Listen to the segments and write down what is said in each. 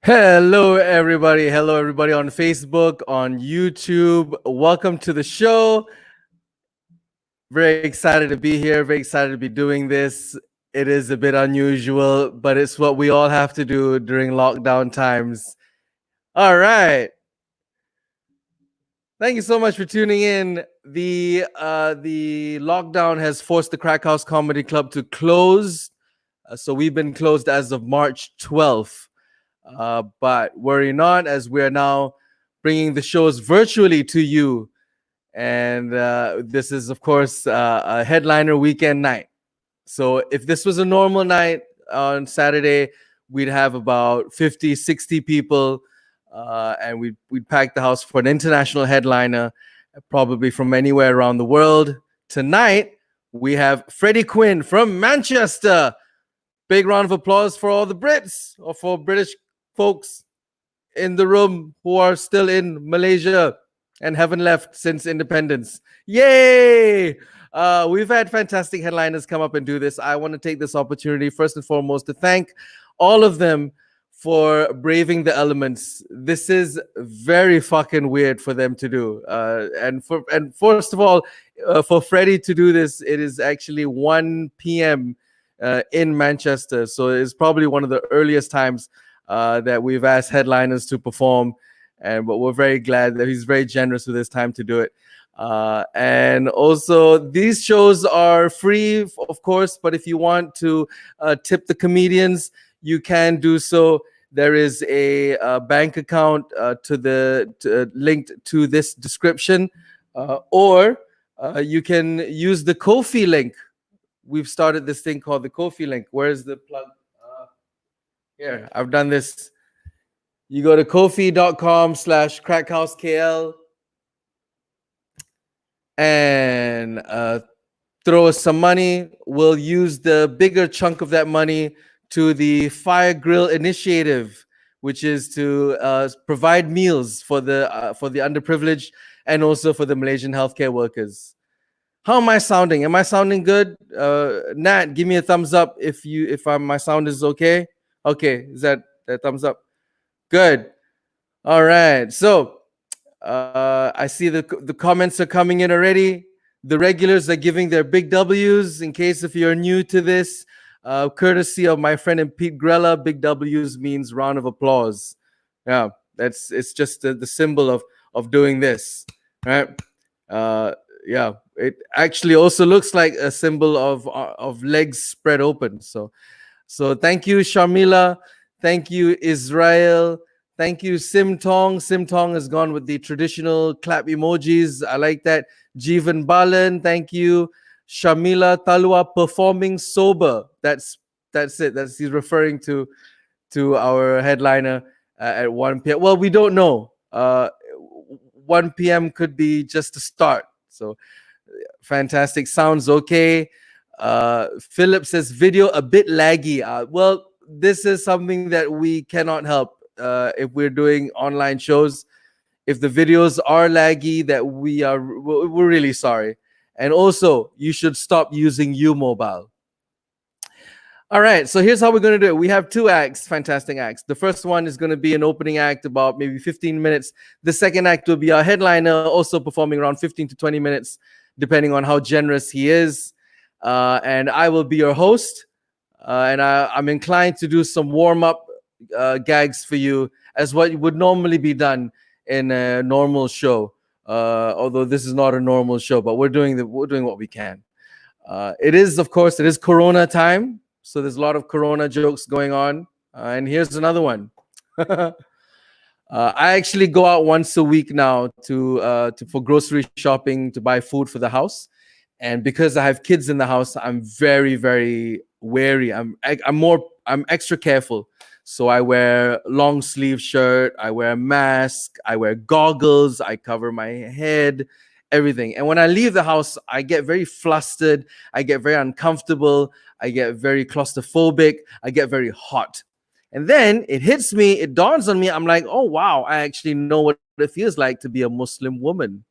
Hello, everybody. Hello, everybody on Facebook, on YouTube. Welcome to the show. Very excited to be here. Very excited to be doing this. It is a bit unusual, but it's what we all have to do during lockdown times. All right. Thank you so much for tuning in. The lockdown has forced the Crack House Comedy Club to close. So we've been closed as of March 12th. But worry not, as we are now bringing the shows virtually to you. And this is, of course, a headliner weekend night. So if this was a normal night on Saturday, we'd have about 50, 60 people. And we'd pack the house for an international headliner, probably from anywhere around the world. Tonight, we have Freddy Quinne from Manchester. Big round of applause for all the Brits, or for British folks in the room who are still in Malaysia and haven't left since independence. Yay! We've had fantastic headliners come up and do this. I want to take this opportunity, first and foremost, to thank all of them for braving the elements. This is very fucking weird for them to do. And first of all, for Freddie to do this, it is actually 1 p.m. In Manchester. So it's probably one of the earliest times that we've asked headliners to perform, but we're very glad that he's very generous with his time to do it. And also, these shows are free, of course, but if you want to tip the comedians, you can do so. There is a bank account linked to this description, or you can use the Ko-fi link. We've started this thing called the Ko-fi link. Where's the plug? Here, I've done this. You go to kofi.com/crackhousekl and throw us some money. We'll use the bigger chunk of that money to the Fire Grill Initiative, which is to provide meals for the underprivileged and also for the Malaysian healthcare workers. How am I sounding? Am I sounding good? Nat, give me a thumbs up if my sound is okay. Okay, is that thumbs up? Good. All right. So I see the comments are coming in already. The regulars are giving their big W's. In case if you're new to this, courtesy of my friend and Pete Grella, big W's means round of applause. Yeah, it's just the symbol of doing this, right? Yeah, it actually also looks like a symbol of legs spread open. So thank you, Sharmila. Thank you, Israel. Thank you, Sim Tong. Sim Tong has gone with the traditional clap emojis. I like that. Jeevan Balan, thank you. Shamila Talua performing sober. That's it. He's referring to our headliner at 1 p.m. Well, we don't know. 1 p.m. could be just a start. So fantastic. Sounds okay. Philip says video a bit laggy. Well, this is something that we cannot help if we're doing online shows. If the videos are laggy, we're really sorry. And also, you should stop using U-Mobile. All right, so here's how we're going to do it. We have two acts, fantastic acts. The first one is going to be an opening act, about maybe 15 minutes. The second act will be our headliner, also performing around 15 to 20 minutes, depending on how generous he is. And I will be your host. And I'm inclined to do some warm-up gags for you, as what would normally be done in a normal show. Although this is not a normal show, but we're doing what we can. It is Corona time. So there's a lot of Corona jokes going on. And here's another one. I actually go out once a week now for grocery shopping, to buy food for the house. And because I have kids in the house, I'm very, very wary. I'm extra careful. So I wear long sleeve shirt, I wear a mask, I wear goggles, I cover my head, everything. And when I leave the house, I get very flustered, I get very uncomfortable, I get very claustrophobic, I get very hot. And then it hits me, it dawns on me, I'm like, oh wow, I actually know what it feels like to be a Muslim woman.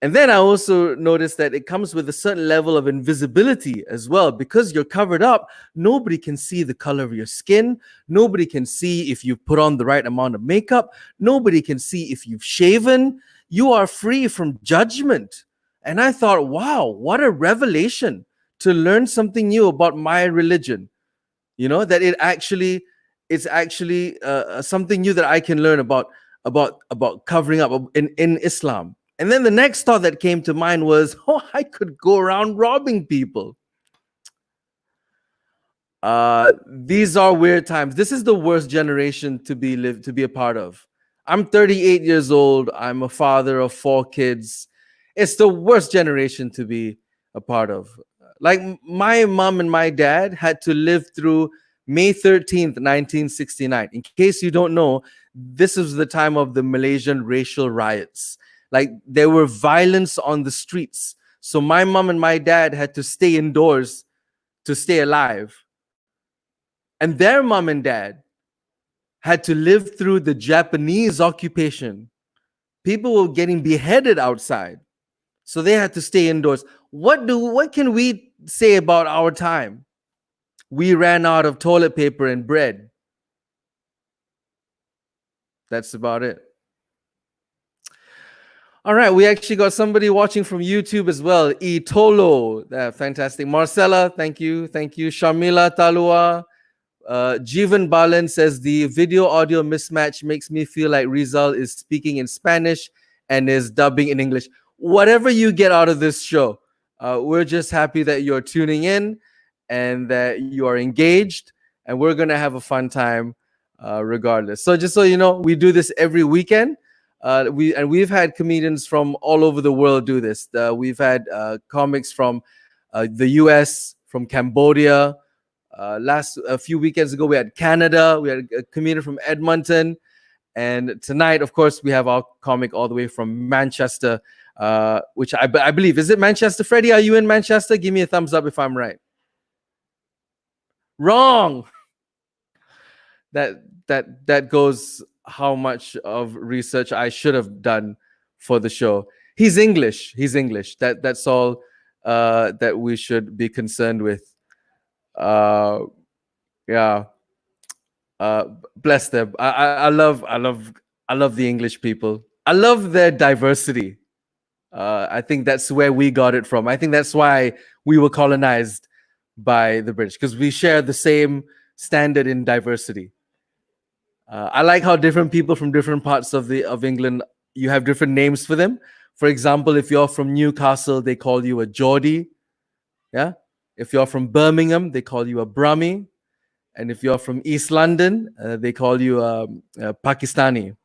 And then I also noticed that it comes with a certain level of invisibility as well. Because you're covered up, nobody can see the color of your skin. Nobody can see if you've put on the right amount of makeup. Nobody can see if you've shaven. You are free from judgment. And I thought, wow, what a revelation to learn something new about my religion. That it's actually something new that I can learn about covering up in Islam. And then the next thought that came to mind was, oh, I could go around robbing people. These are weird times. This is the worst generation to be a part of. I'm 38 years old. I'm a father of 4 kids. It's the worst generation to be a part of. Like, my mom and my dad had to live through May 13th, 1969. In case you don't know, this was the time of the Malaysian racial riots. Like, there were violence on the streets. So my mom and my dad had to stay indoors to stay alive. And their mom and dad had to live through the Japanese occupation. People were getting beheaded outside. So they had to stay indoors. What can we say about our time? We ran out of toilet paper and bread. That's about it. All right, we actually got somebody watching from YouTube as well. Itolo, fantastic. Marcella, thank you. Shamila Talua. Jeevan Balan says the video audio mismatch makes me feel like Rizal is speaking in Spanish and is dubbing in English. Whatever you get out of this show, we're just happy that you're tuning in and that you are engaged, and we're gonna have a fun time regardless. So just so you know, we do this every weekend. We've had comedians from all over the world do this. We've had comics from the US, from Cambodia. A few weekends ago, we had Canada. We had a comedian from Edmonton. And tonight, of course, we have our comic all the way from Manchester, which I believe, is it Manchester? Freddie, are you in Manchester? Give me a thumbs up if I'm right. Wrong. That goes how much of research I should have done for the show. He's English. That's all that we should be concerned with. Yeah. Bless them. I love the English people. I love their diversity. I think that's where we got it from. I think that's why we were colonized by the British, because we share the same standard in diversity. I like how different people from different parts of England, you have different names for them. For example, if you're from Newcastle, they call you a Geordie. Yeah. If you're from Birmingham, they call you a Brummie. And if you're from East London, they call you a Pakistani.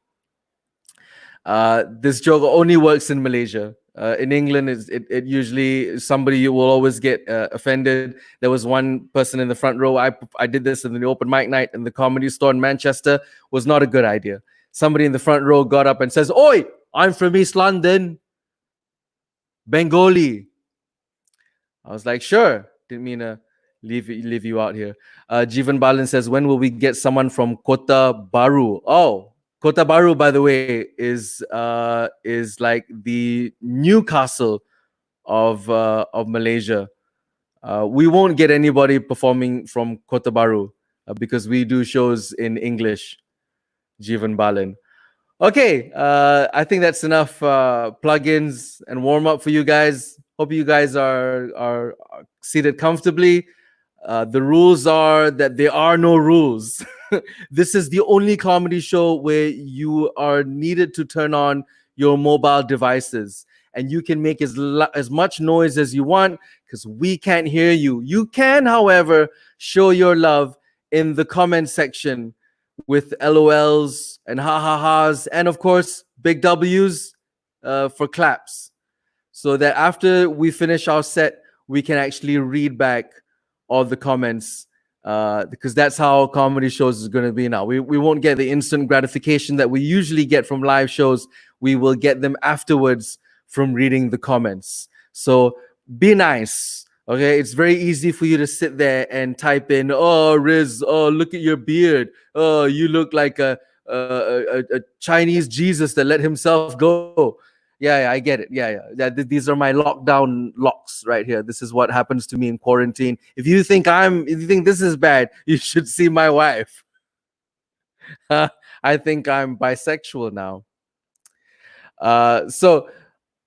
This joke only works in Malaysia. In England, it usually, somebody you will always get offended. There was one person in the front row. I did this in the open mic night in the Comedy Store in Manchester. Was not a good idea. Somebody in the front row got up and says, "Oi, I'm from East London, Bengali." I was like, sure. Didn't mean to leave you out here. Jeevan Balan says, when will we get someone from Kota Baru? Oh, Kota Baru, by the way, is like the Newcastle of Malaysia. We won't get anybody performing from Kota Baru because we do shows in English. Jeevan Balan. Okay, I think that's enough plugins and warm up for you guys. Hope you guys are seated comfortably. The rules are that there are no rules. This is the only comedy show where you are needed to turn on your mobile devices, and you can make as much noise as you want because we can't hear you. You can, however, show your love in the comment section with LOLs and ha-ha-has, and of course, big W's for claps, so that after we finish our set, we can actually read back all the comments, because that's how comedy shows is going to be now. We won't get the instant gratification that we usually get from live shows. We will get them afterwards from reading the comments. So be nice. Okay, it's very easy for you to sit there and type in, "Oh, Riz, oh, look at your beard. Oh, you look like a Chinese Jesus that let himself go." Yeah, I get it. These are my lockdown locks right here. This is what happens to me in quarantine. If you think this is bad, you should see my wife. I think I'm bisexual now. So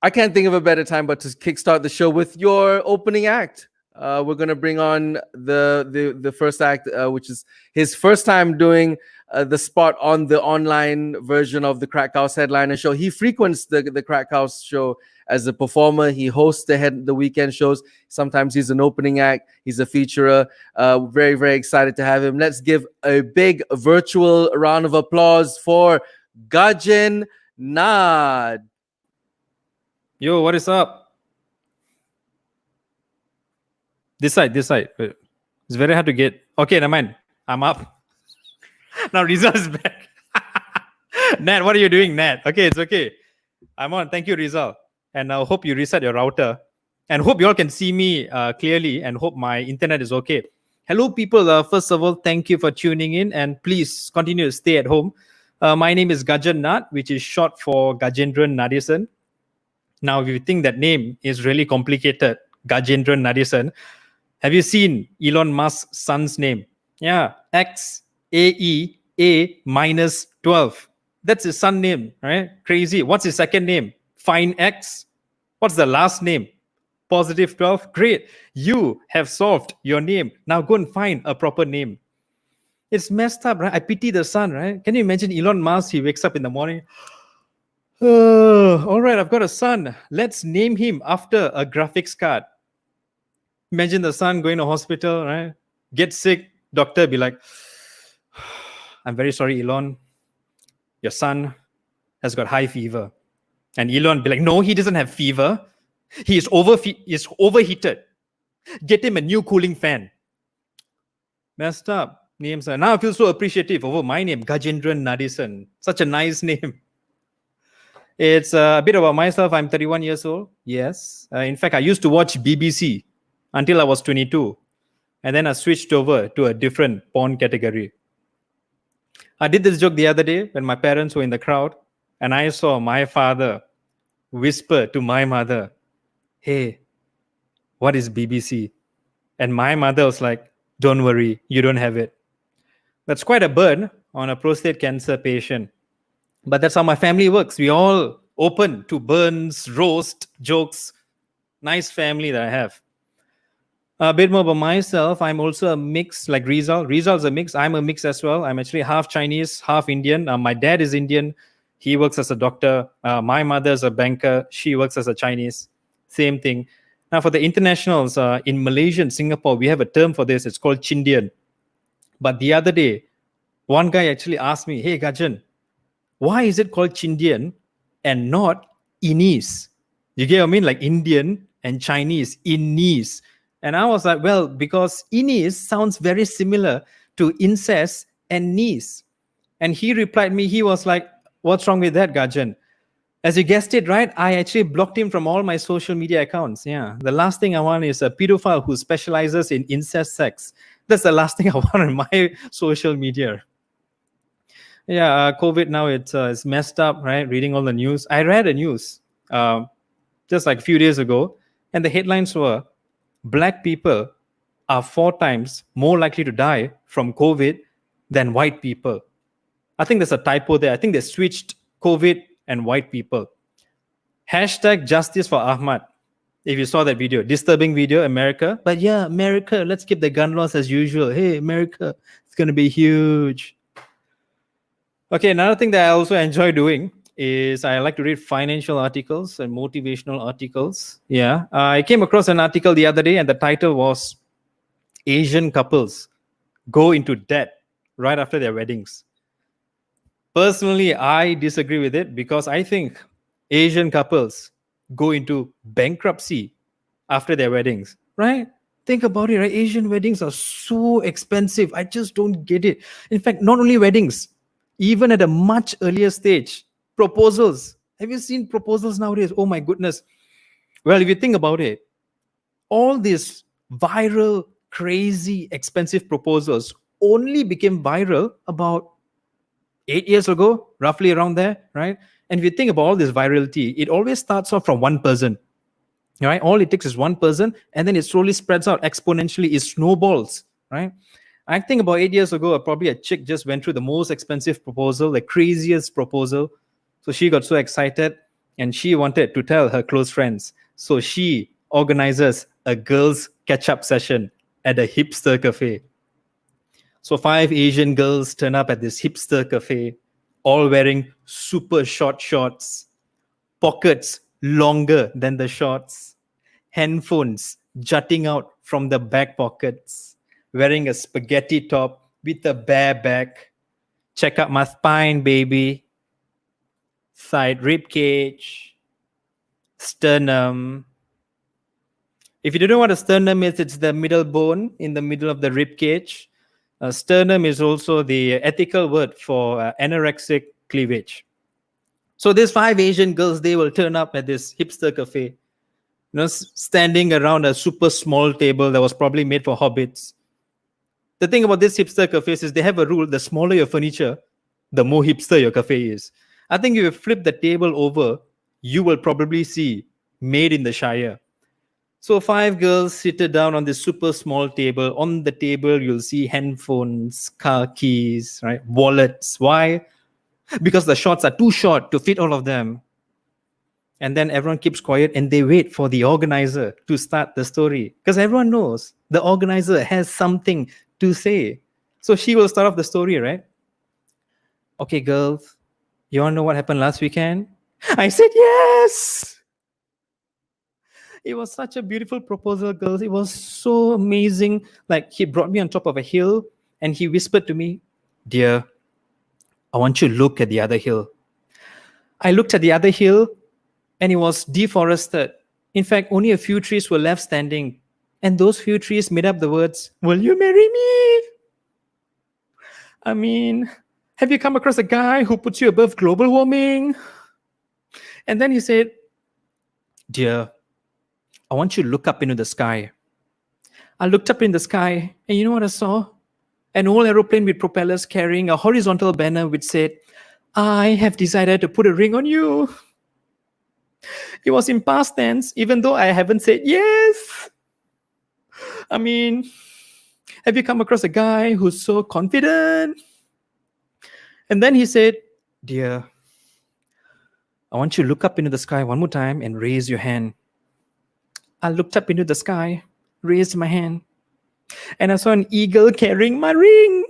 I can't think of a better time but to kickstart the show with your opening act. We're gonna bring on the first act, which is his first time doing the spot on the online version of the Crack House Headliner show. He frequents the Crack House show as a performer. He hosts the weekend shows. Sometimes he's an opening act. He's a featurer. Very, very excited to have him. Let's give a big virtual round of applause for Gajen Nad. Yo, what is up? This side. Wait. It's very hard to get. Okay, never mind. I'm up. Now Rizal is back. Nat, what are you doing, Nat? Okay, it's okay. I'm on. Thank you, Rizal. And I hope you reset your router. And hope you all can see me clearly, and hope my internet is okay. Hello, people. First of all, thank you for tuning in, and please continue to stay at home. My name is Gajen Nad, which is short for Gajendran Nadison. Now, if you think that name is really complicated, Gajendran Nadison, have you seen Elon Musk's son's name? Yeah, XAEA-12. That's his son name, right? Crazy. What's his second name? Fine X. What's the last name? Positive 12. Great. You have solved your name. Now go and find a proper name. It's messed up, right? I pity the son, right? Can you imagine Elon Musk? He wakes up in the morning. All right, I've got a son. Let's name him after a graphics card. Imagine the son going to hospital, right? Get sick. Doctor be like, I'm very sorry, Elon. Your son has got high fever. And Elon be like, no, he doesn't have fever. He is overheated. Get him a new cooling fan. Messed up names. Now I feel so appreciative over my name, Gajendran Nadison. Such a nice name. It's a bit about myself. I'm 31 years old. Yes. In fact, I used to watch BBC until I was 22. And then I switched over to a different porn category. I did this joke the other day when my parents were in the crowd, and I saw my father whisper to my mother, hey, what is BBC? And my mother was like, don't worry, you don't have it. That's quite a burn on a prostate cancer patient. But that's how my family works. We all open to burns, roast, jokes. Nice family that I have. A bit more about myself. I'm also a mix like Rizal. Rizal's a mix. I'm a mix as well. I'm actually half Chinese, half Indian. My dad is Indian. He works as a doctor. My mother's a banker. She works as a Chinese. Same thing. Now, for the internationals, in Malaysia and Singapore, we have a term for this. It's called Chindian. But the other day, one guy actually asked me, hey, Gajen, why is it called Chindian and not Inis? You get what I mean? Like Indian and Chinese, Inis. And I was like, well, because Inis sounds very similar to incest and niece. And he replied me, he was like, what's wrong with that, Gajen? As you guessed it, right? I actually blocked him from all my social media accounts. Yeah. The last thing I want is a pedophile who specializes in incest sex. That's the last thing I want on my social media. Yeah, COVID now, it's messed up, right? Reading all the news. I read the news just like a few days ago, and the headlines were, Black people are 4 times more likely to die from COVID than white people. I think there's a typo there. I think they switched COVID and white people. Hashtag justice for Ahmad. If you saw that video, disturbing video, America. But yeah, America, let's keep the gun laws as usual. Hey, America, it's going to be huge. Okay, another thing that I also enjoy doing is I like to read financial articles and motivational articles. Yeah, I came across an article the other day, and the title was Asian couples go into debt right after their weddings. Personally, I disagree with it because I think Asian couples go into bankruptcy after their weddings, right? Think about it, right? Asian weddings are so expensive. I just don't get it. In fact, not only weddings, even at a much earlier stage, proposals. Have you seen proposals nowadays? Oh my goodness. Well, if you think about it, all these viral, crazy, expensive proposals only became viral about 8 years ago, roughly around there, right? And if you think about all this virality, it always starts off from one person, right? All it takes is one person, and then it slowly spreads out exponentially. It snowballs, right? I think about 8 years ago, probably a chick just went through the most expensive proposal, the craziest proposal. So she got so excited and she wanted to tell her close friends. So she organizes a girls' catch-up session at a hipster cafe. So 5 Asian girls turn up at this hipster cafe, all wearing super short shorts, pockets longer than the shorts, handphones jutting out from the back pockets, wearing a spaghetti top with a bare back. Check out my spine, baby. Side rib cage, sternum. If you don't know what a sternum is, it's the middle bone in the middle of the rib cage. Sternum is also the ethical word for anorexic cleavage. So these 5 Asian girls, they will turn up at this hipster cafe, standing around a super small table that was probably made for hobbits. The thing about this hipster cafes is they have a rule: the smaller your furniture, the more hipster your cafe is. I think if you flip the table over, you will probably see made in the Shire. So 5 girls seated down on this super small table. On the table, you'll see handphones, car keys, right? Wallets. Why? Because the shorts are too short to fit all of them. And then everyone keeps quiet and they wait for the organizer to start the story. Because everyone knows the organizer has something to say. So she will start off the story, right? Okay, girls, you want to know what happened last weekend? I said yes. It was such a beautiful proposal, girls. It was so amazing. Like, he brought me on top of a hill and he whispered to me, "Dear, I want you to look at the other hill." I looked at the other hill and it was deforested. In fact, only a few trees were left standing. And those few trees made up the words, "Will you marry me?" I mean, have you come across a guy who puts you above global warming? And then he said, "Dear, I want you to look up into the sky." I looked up in the sky, and you know what I saw? An old aeroplane with propellers carrying a horizontal banner which said, "I have decided to put a ring on you." It was in past tense, even though I haven't said yes. I mean, have you come across a guy who's so confident? And then he said, "Dear, I want you to look up into the sky one more time and raise your hand." I looked up into the sky, raised my hand, and I saw an eagle carrying my ring.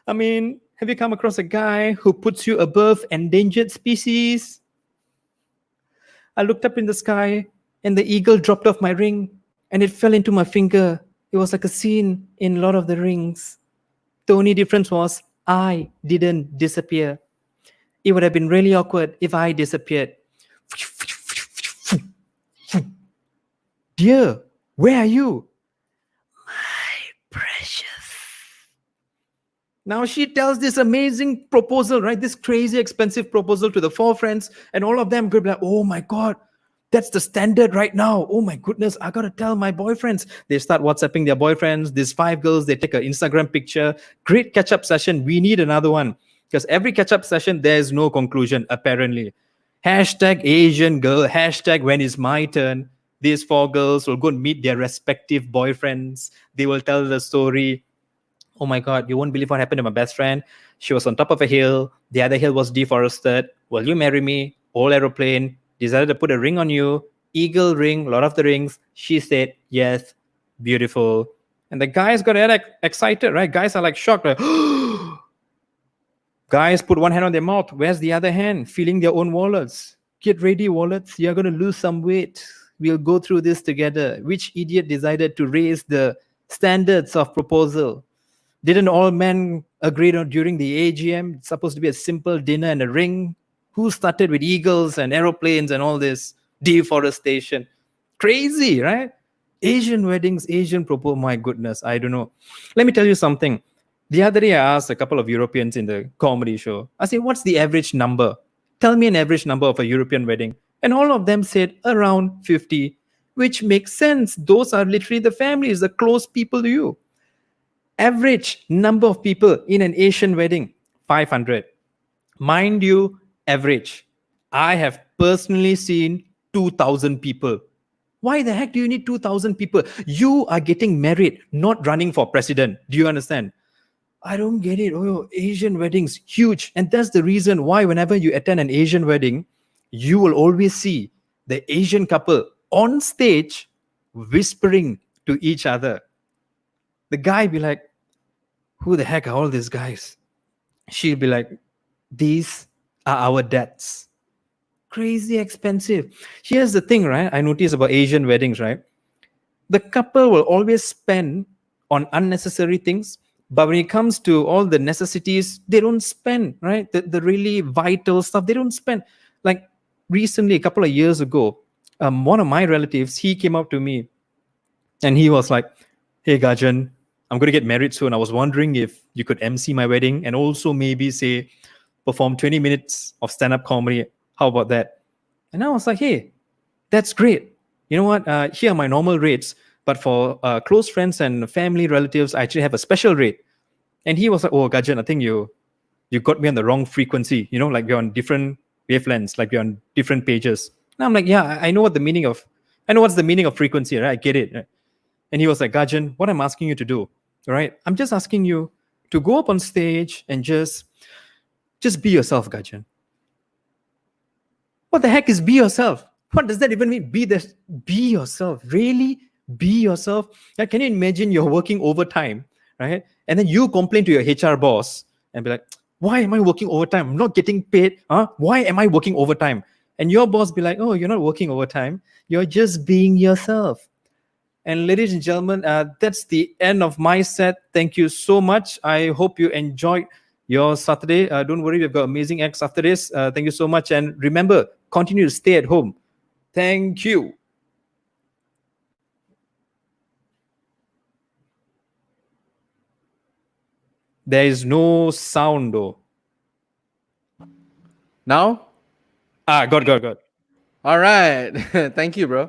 I mean, have you come across a guy who puts you above endangered species? I looked up in the sky, and the eagle dropped off my ring, and it fell into my finger. It was like a scene in Lord of the Rings. The only difference was I didn't disappear. It would have been really awkward if I disappeared. "Dear, where are you?" "My precious." Now she tells this amazing proposal, right? This crazy expensive proposal to the 4 friends, and all of them could be like, "Oh my God, that's the standard right now. Oh my goodness, I gotta tell my boyfriends." They start WhatsApping their boyfriends. These 5 girls, they take an Instagram picture. Great catch-up session. We need another one. Because every catch-up session, there's no conclusion, apparently. Hashtag Asian girl, hashtag when is my turn. These 4 girls will go and meet their respective boyfriends. They will tell the story. "Oh my God, you won't believe what happened to my best friend. She was on top of a hill. The other hill was deforested. Will you marry me?" Old aeroplane. Decided to put a ring on you. Eagle ring, Lord of the Rings. She said, yes. Beautiful. And the guys got excited, right? Guys are like shocked. Like, guys put one hand on their mouth. Where's the other hand? Feeling their own wallets. Get ready, wallets. You're going to lose some weight. We'll go through this together. Which idiot decided to raise the standards of proposal? Didn't all men agree on during the AGM? It's supposed to be a simple dinner and a ring. Who started with eagles and aeroplanes and all this deforestation? Crazy, right? Asian weddings, Asian proposal. My goodness, I don't know. Let me tell you something. The other day, I asked a couple of Europeans in the comedy show, I said, "What's the average number? Tell me an average number of a European wedding." And all of them said around 50, which makes sense. Those are literally the families, the close people to you. Average number of people in an Asian wedding, 500. Mind you, average. I have personally seen 2,000 people. Why the heck do you need 2,000 people? You are getting married, not running for president. Do you understand? I don't get it. Oh, Asian weddings, huge. And that's the reason why whenever you attend an Asian wedding, you will always see the Asian couple on stage whispering to each other. The guy be like, who the heck are all these guys? She'll be like, these are our dads. Crazy expensive. Here's the thing, right? I notice about Asian weddings, right? The couple will always spend on unnecessary things, but when it comes to all the necessities, they don't spend, right? The really vital stuff, they don't spend. Like recently, a couple of years ago, one of my relatives, he came up to me and he was like, hey, Gajen, I'm going to get married soon. I was wondering if you could MC my wedding and also maybe say perform 20 minutes of stand-up comedy. How about that? And I was like, hey, that's great. You know what? Here are my normal rates, but for close friends and family relatives, I actually have a special rate. And he was like, oh, Gajen, I think you got me on the wrong frequency. You know, like we're on different wavelengths, like we're on different pages. And I'm like, yeah, I know what's the meaning of frequency, right? I get it. Right? And he was like, Gajen, what I'm asking you to do, right? I'm just asking you to go up on stage and just be yourself, Gajen. What the heck is be yourself? What does that even mean? Be yourself. Really? Be yourself? Like, can you imagine you're working overtime, right? And then you complain to your HR boss and be like, why am I working overtime? I'm not getting paid. Huh? Why am I working overtime? And your boss be like, oh, you're not working overtime. You're just being yourself. And ladies and gentlemen, that's the end of my set. Thank you so much. I hope you enjoyed your Saturday. Don't worry, we've got amazing acts after this. Thank you so much. And remember, continue to stay at home. Thank you. There is no sound though. Now? Got. All right. Thank you, bro.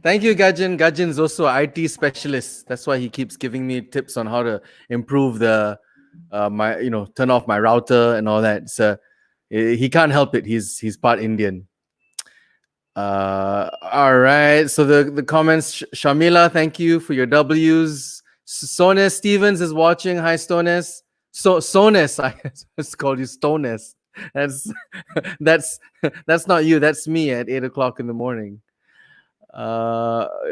Thank you, Gajen. Gajen's also an IT specialist. That's why he keeps giving me tips on how to improve the turn off my router and all that. So he can't help it. He's part Indian. All right. So the comments, Shamila, thank you for your W's. Sones Stevens is watching. Hi, Stones. Sones, I just called you Stones. That's that's not you. That's me at 8 o'clock in the morning.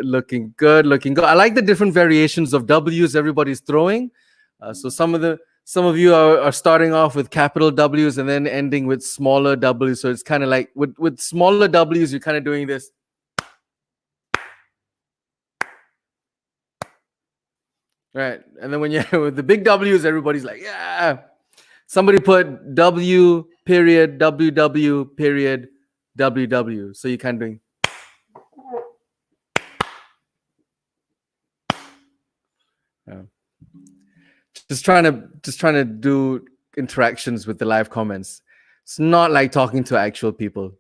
Looking good. I like the different variations of W's everybody's throwing. So some of you are starting off with capital W's and then ending with smaller W's. So it's kind of like with smaller W's, you're kind of doing this. Right. And then when you're with the big W's, everybody's like, yeah. Somebody put W period, WW period, WW. So you're kind of doing. Yeah. Just trying to do interactions with the live comments. It's not like talking to actual people.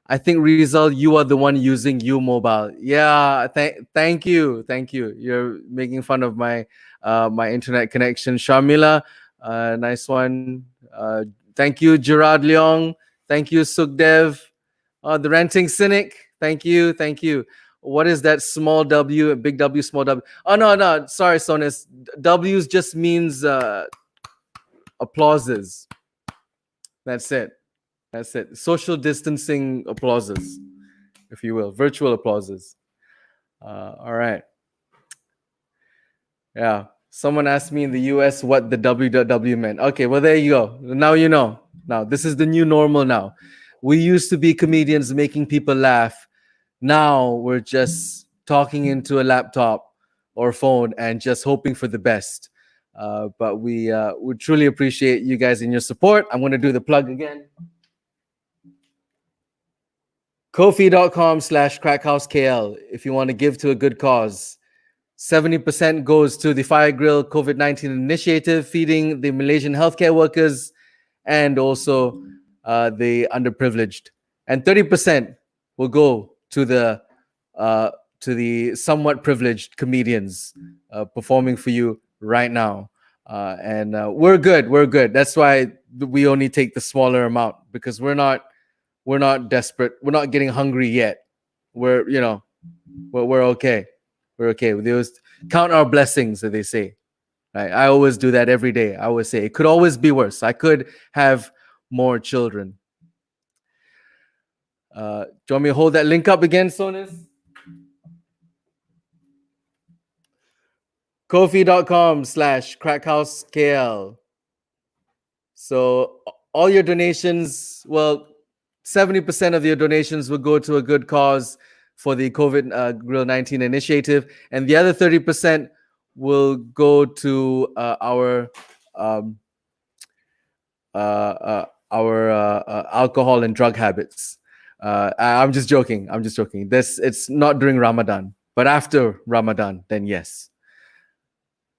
I think Rizal, you are the one using U-Mobile. Yeah, thank you. You're making fun of my my internet connection. Sharmila, nice one. Thank you, Gerard Leong. Thank you, Sukdev. The Renting Cynic. Thank you. What is that small W, big W, small W? Oh, no. Sorry, Sonis. W's just means applauses. That's it. Social distancing applauses, if you will. Virtual applauses. All right. Yeah. Someone asked me in the US what the WW meant. Okay, well, there you go. Now you know. Now, this is the new normal now. We used to be comedians making people laugh. Now we're just talking into a laptop or phone and just hoping for the best. But we truly appreciate you guys and your support. I'm going to do the plug again. Ko-fi.com/crackhousekl if you want to give to a good cause. 70% goes to the Fire Grill COVID-19 initiative, feeding the Malaysian healthcare workers and also the underprivileged. And 30% will go to the somewhat privileged comedians performing for you right now. And we're good. We're good. That's why we only take the smaller amount, because we're not desperate. We're not getting hungry yet. We're we're okay. We're okay. We always count our blessings, as they say. Right? I always do that every day. I always say it could always be worse. I could have more children. Do you want me to hold that link up again, Sonis? Kofi.com/crackhousekl. So all your donations, well, 70% of your donations will go to a good cause for the COVID-19 initiative, and the other 30% will go to our alcohol and drug habits. I'm just joking. It's not during Ramadan, but after Ramadan, then yes.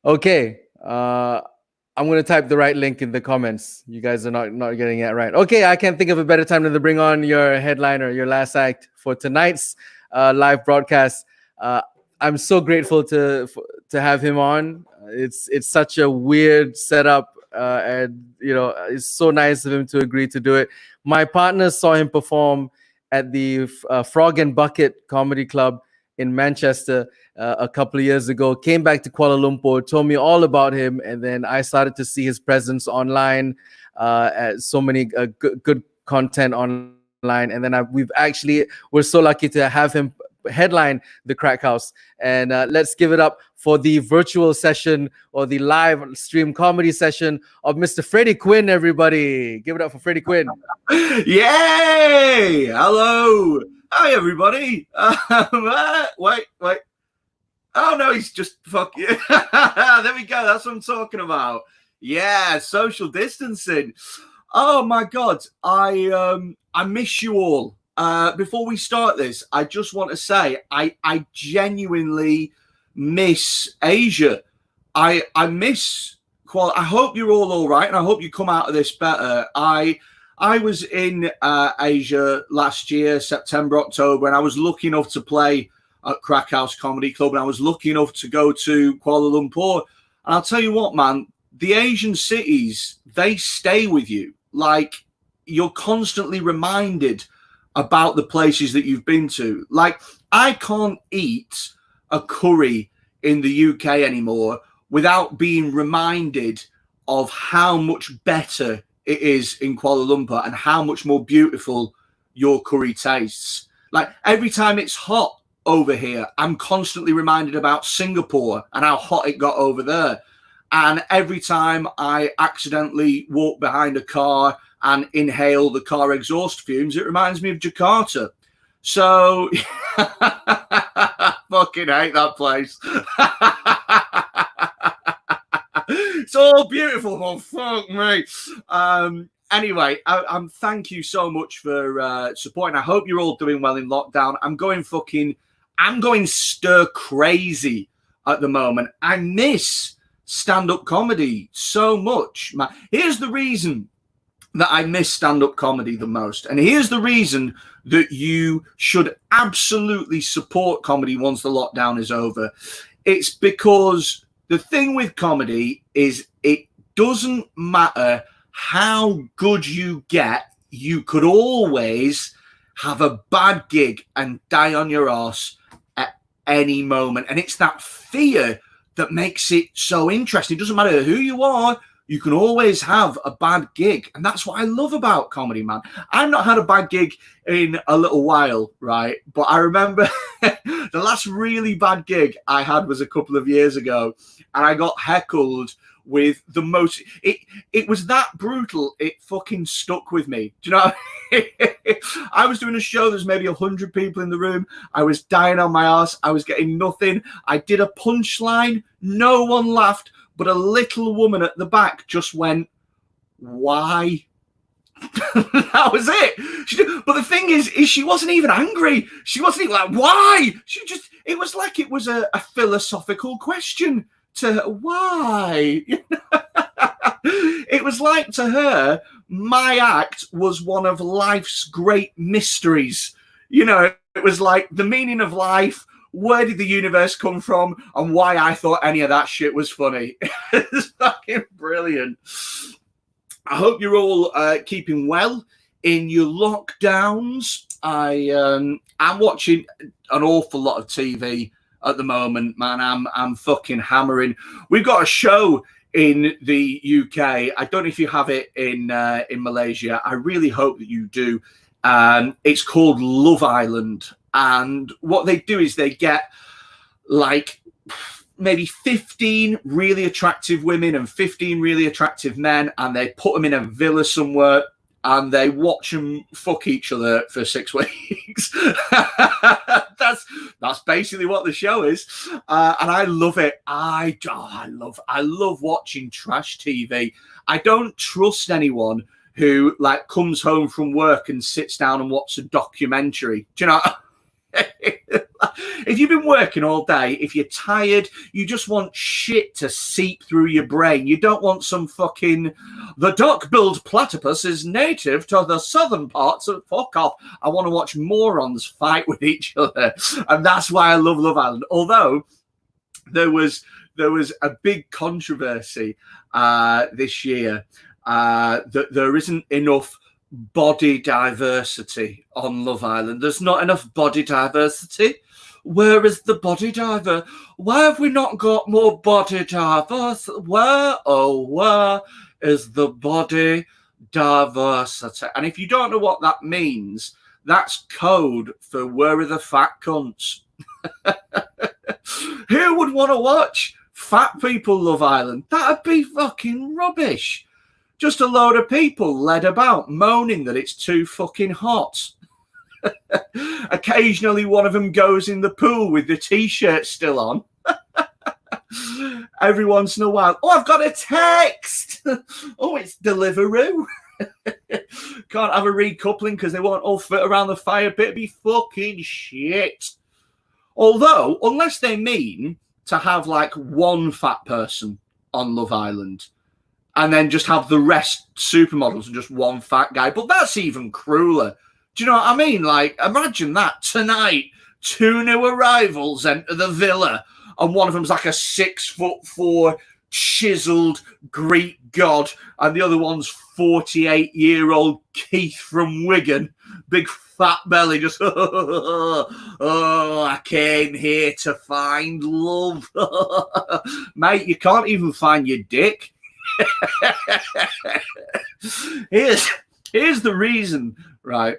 Okay. I'm going to type the right link in the comments. You guys are not getting it right. Okay, I can't think of a better time than to bring on your headliner, your last act for tonight's live broadcast. I'm so grateful to have him on. It's such a weird setup, and it's so nice of him to agree to do it. My partner saw him perform at the Frog and Bucket Comedy Club in Manchester a couple of years ago, came back to Kuala Lumpur, told me all about him, and then I started to see his presence online, so many good content online, and then we're so lucky to have him headline the Crack House. And let's give it up for the virtual session, or the live stream comedy session of Mr. Freday Quinne, everybody. Give it up for Freday Quinne. Yay! Hello! Hi, everybody. Wait. Oh, no, he's just fuck you. There we go. That's what I'm talking about. Yeah, social distancing. Oh, my God. I miss you all. Before we start this, I just want to say I genuinely miss Asia. I miss I hope you're all right, and I hope you come out of this better. I was in Asia last year, September, October, and I was lucky enough to play at Crack House Comedy Club, and I was lucky enough to go to Kuala Lumpur. And I'll tell you what, man, the Asian cities, they stay with you. Like, you're constantly reminded about the places that you've been to. Like, I can't eat a curry in the UK anymore without being reminded of how much better it is in Kuala Lumpur and how much more beautiful your curry tastes. Like, every time it's hot over here, I'm constantly reminded about Singapore and how hot it got over there. And every time I accidentally walk behind a car and inhale the car exhaust fumes, it reminds me of Jakarta. So, fucking hate that place. It's all beautiful. Oh, fuck me. Anyway, thank you so much for supporting. I hope you're all doing well in lockdown. I'm going stir crazy at the moment. I miss stand-up comedy so much. Here's the reason that I miss stand-up comedy the most. And here's the reason that you should absolutely support comedy once the lockdown is over. It's because the thing with comedy is it doesn't matter how good you get, you could always have a bad gig and die on your ass at any moment. And it's that fear that makes it so interesting. It doesn't matter who you are, you can always have a bad gig. And that's what I love about comedy, man. I've not had a bad gig in a little while, right? But I remember the last really bad gig I had was a couple of years ago, and I got heckled with the most, it was that brutal, it fucking stuck with me. Do you know what I mean? I was doing a show, there's maybe 100 people in the room, I was dying on my ass, I was getting nothing, I did a punchline, no one laughed, but a little woman at the back just went, why? That was it. But the thing is she wasn't even angry, she wasn't even like, why? It was like it was a philosophical question to her, why? It was like, to her, my act was one of life's great mysteries. You know, it was like the meaning of life where did the universe come from, and why I thought any of that shit was funny. It's fucking brilliant. I hope you're all keeping well in your lockdowns. I'm watching an awful lot of TV at the moment, man. I'm fucking hammering. We've got a show in the UK. I don't know if you have it in Malaysia. I really hope that you do. It's called Love Island, and what they do is they get like maybe 15 really attractive women and 15 really attractive men, and they put them in a villa somewhere, and they watch them fuck each other for 6 weeks. That's basically what the show is, and I love it. I love watching trash TV. I don't trust anyone who like comes home from work and sits down and watches a documentary. Do you know? If you've been working all day, if you're tired, you just want shit to seep through your brain. You don't want some fucking, the duck-billed platypus is native to the southern parts of, fuck off. I want to watch morons fight with each other. And that's why I love Love Island. Although there was a big controversy this year that there isn't enough body diversity on Love Island. There's not enough body diversity. Where is the body diver? Why have we not got more body diversity? Where is the body diversity? And if you don't know what that means, that's code for where are the fat cunts? Who would want to watch fat people Love Island? That'd be fucking rubbish. Just a load of people led about moaning that it's too fucking hot. Occasionally one of them goes in the pool with the t-shirt still on. Every once in a while, oh, I've got a text. Oh, it's Deliveroo. Can't have a recoupling because they won't all fit around the fire pit. It'd be fucking shit. Although, unless they mean to have like one fat person on Love Island and then just have the rest supermodels and just one fat guy. But that's even crueler. Do you know what I mean? Like, imagine that tonight. 2 new arrivals enter the villa, and one of them's like a 6'4" chiseled Greek god, and the other one's 48-year-old Keith from Wigan, big fat belly, just oh, I came here to find love. Mate, you can't even find your dick. Here's the reason, right,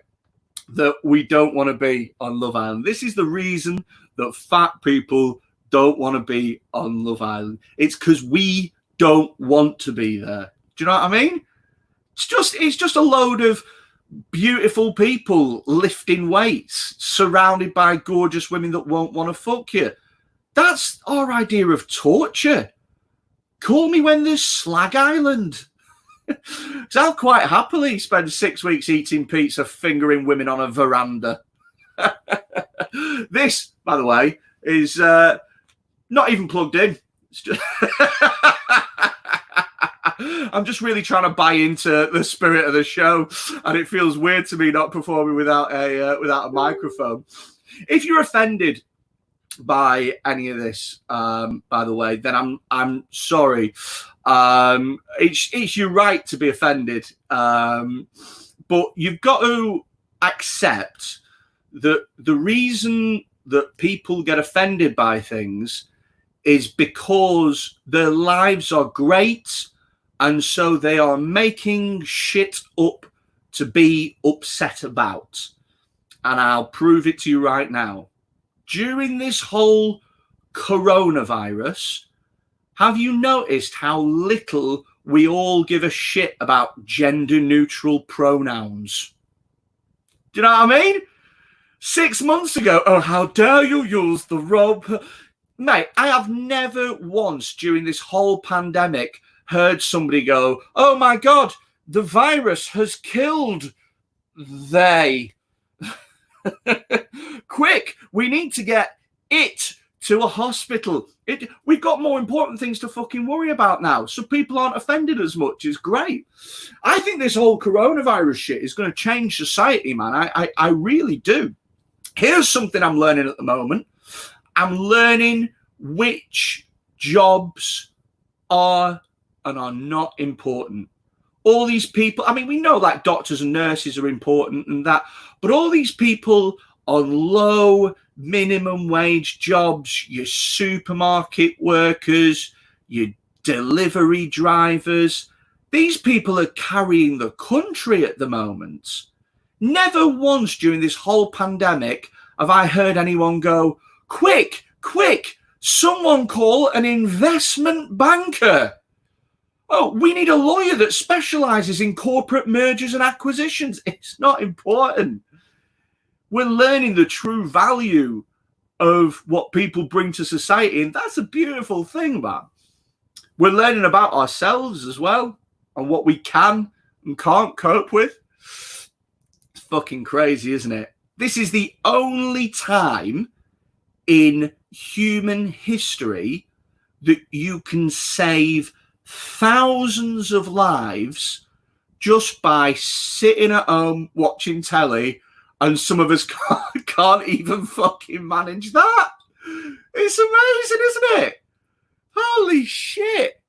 that we don't want to be on Love Island. This is the reason that fat people don't want to be on Love Island. It's because we don't want to be there. Do you know what I mean? It's just a load of beautiful people lifting weights, surrounded by gorgeous women that won't want to fuck you. That's our idea of torture. Call me when there's Slag Island. So I'll quite happily spend 6 weeks eating pizza, fingering women on a veranda. This, by the way, is not even plugged in. It's just I'm just really trying to buy into the spirit of the show, and it feels weird to me not performing without a microphone. If you're offended by any of this, by the way, then I'm sorry. It's your right to be offended, but you've got to accept that the reason that people get offended by things is because their lives are great, and so they are making shit up to be upset about. And I'll prove it to you right now. During this whole coronavirus, have you noticed how little we all give a shit about gender-neutral pronouns? Do you know what I mean? 6 months ago, oh, how dare you use the rob? Mate, I have never once during this whole pandemic heard somebody go, oh my God, the virus has killed they. Quick, we need to get it to a hospital. We've got more important things to fucking worry about now, so people aren't offended as much. It's great. I think this whole coronavirus shit is going to change society, man. I really do. Here's something I'm learning at the moment. I'm learning which jobs are and are not important. All these people, I mean, we know like doctors and nurses are important and that, but all these people on low minimum wage jobs, your supermarket workers, your delivery drivers, these people are carrying the country at the moment. Never once during this whole pandemic have I heard anyone go, quick, someone call an investment banker. Oh, we need a lawyer that specializes in corporate mergers and acquisitions. It's not important. We're learning the true value of what people bring to society, and that's a beautiful thing, man. We're learning about ourselves as well and what we can and can't cope with. It's fucking crazy, isn't it? This is the only time in human history that you can save thousands of lives just by sitting at home watching telly, and some of us can't even fucking manage that. It's amazing, isn't it? Holy shit.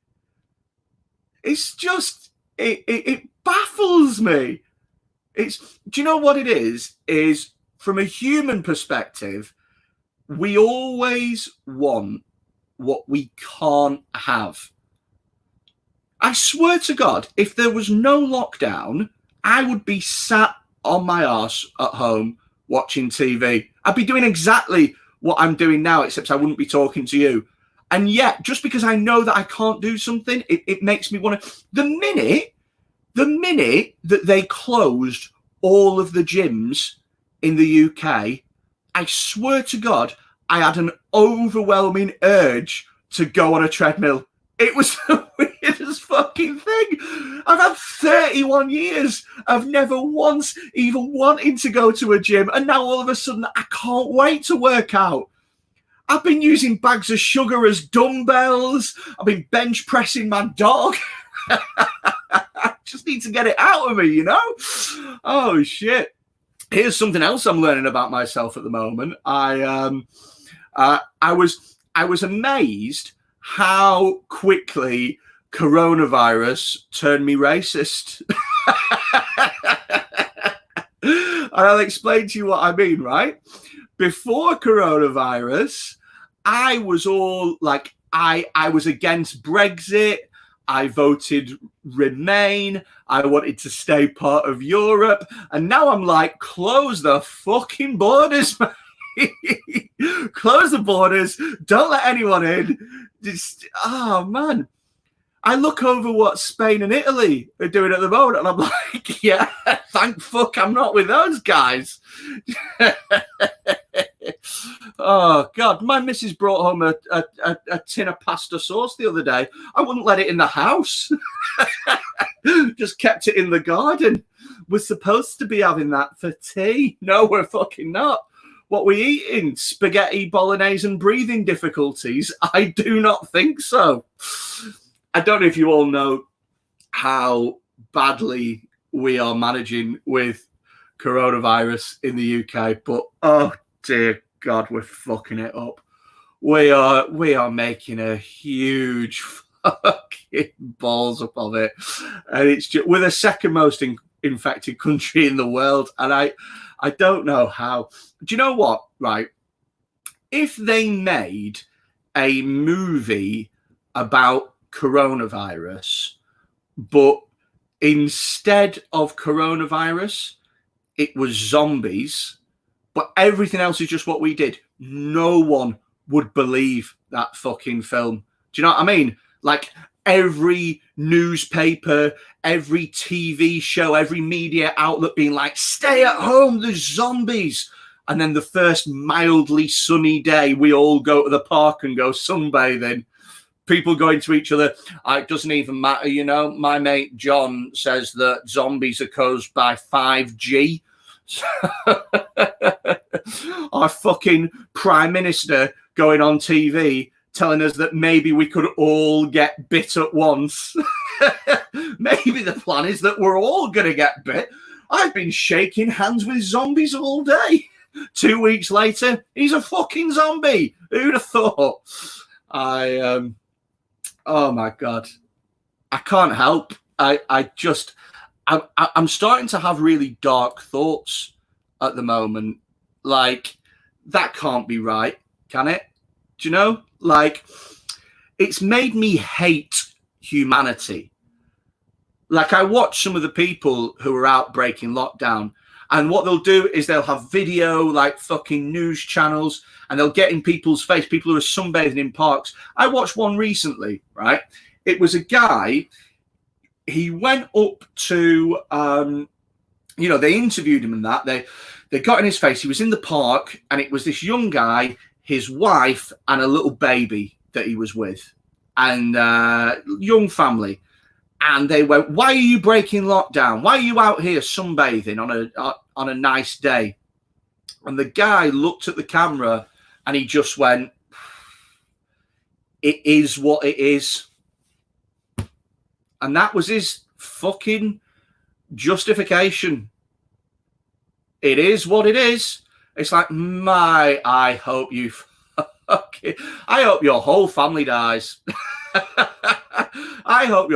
It's just, it baffles me. Do you know what it is? Is from a human perspective, we always want what we can't have. I swear to God, if there was no lockdown, I would be sat on my arse at home watching TV. I'd be doing exactly what I'm doing now, except I wouldn't be talking to you. And yet, just because I know that I can't do something, it makes me want to. The minute that they closed all of the gyms in the UK, I swear to God, I had an overwhelming urge to go on a treadmill. It was the weirdest fucking thing. I've had 31 years of never once even wanting to go to a gym, and now all of a sudden I can't wait to work out. I've been using bags of sugar as dumbbells. I've been bench pressing my dog. I just need to get it out of me, you know? Oh, shit. Here's something else I'm learning about myself at the moment. I was amazed how quickly coronavirus turned me racist. And I'll explain to you what I mean, right? Before coronavirus, I was all like, I was against Brexit. I voted Remain. I wanted to stay part of Europe. And now I'm like, close the fucking borders, man. Close the borders. Don't let anyone in. Just, oh, man. I look over what Spain and Italy are doing at the moment, and I'm like, yeah, thank fuck I'm not with those guys. Oh, God. My missus brought home a tin of pasta sauce the other day. I wouldn't let it in the house. Just kept it in the garden. We're supposed to be having that for tea. No, we're fucking not. What we eating? Spaghetti, bolognese, and breathing difficulties? I do not think so. I don't know if you all know how badly we are managing with coronavirus in the UK, but oh dear God, we're fucking it up. We are making a huge fucking balls up of it, and it's just, we're the second most infected country in the world, and I don't know how. Do you know what? Right, if they made a movie about coronavirus, but instead of coronavirus, it was zombies, but everything else is just what we did, no one would believe that fucking film. Do you know what I mean? Like every newspaper, every TV show, every media outlet being like, stay at home, there's zombies. And then the first mildly sunny day, we all go to the park and go sunbathing. People going to each other, it doesn't even matter, you know. My mate John says that zombies are caused by 5G. Our fucking Prime Minister going on TV telling us that maybe we could all get bit at once. Maybe the plan is that we're all going to get bit. I've been shaking hands with zombies all day. 2 weeks later, he's a fucking zombie. Who'd have thought? Oh my God. I can't help. I'm starting to have really dark thoughts at the moment. Like, that can't be right, can it? Do you know? Like, it's made me hate humanity. Like, I watch some of the people who are out breaking lockdown, and what they'll do is they'll have video, like fucking news channels, and they'll get in people's face, people who are sunbathing in parks. I watched one recently, right? It was a guy, he went up to, they interviewed him and that. They got in his face. He was in the park, and it was this young guy, his wife, and a little baby that he was with, and young family. And they went, "Why are you breaking lockdown? Why are you out here sunbathing on a nice day?" And the guy looked at the camera and he just went, "It is what it is." And that was his fucking justification. It is what it is. It's like, I hope you fucking, I hope your whole family dies. I hope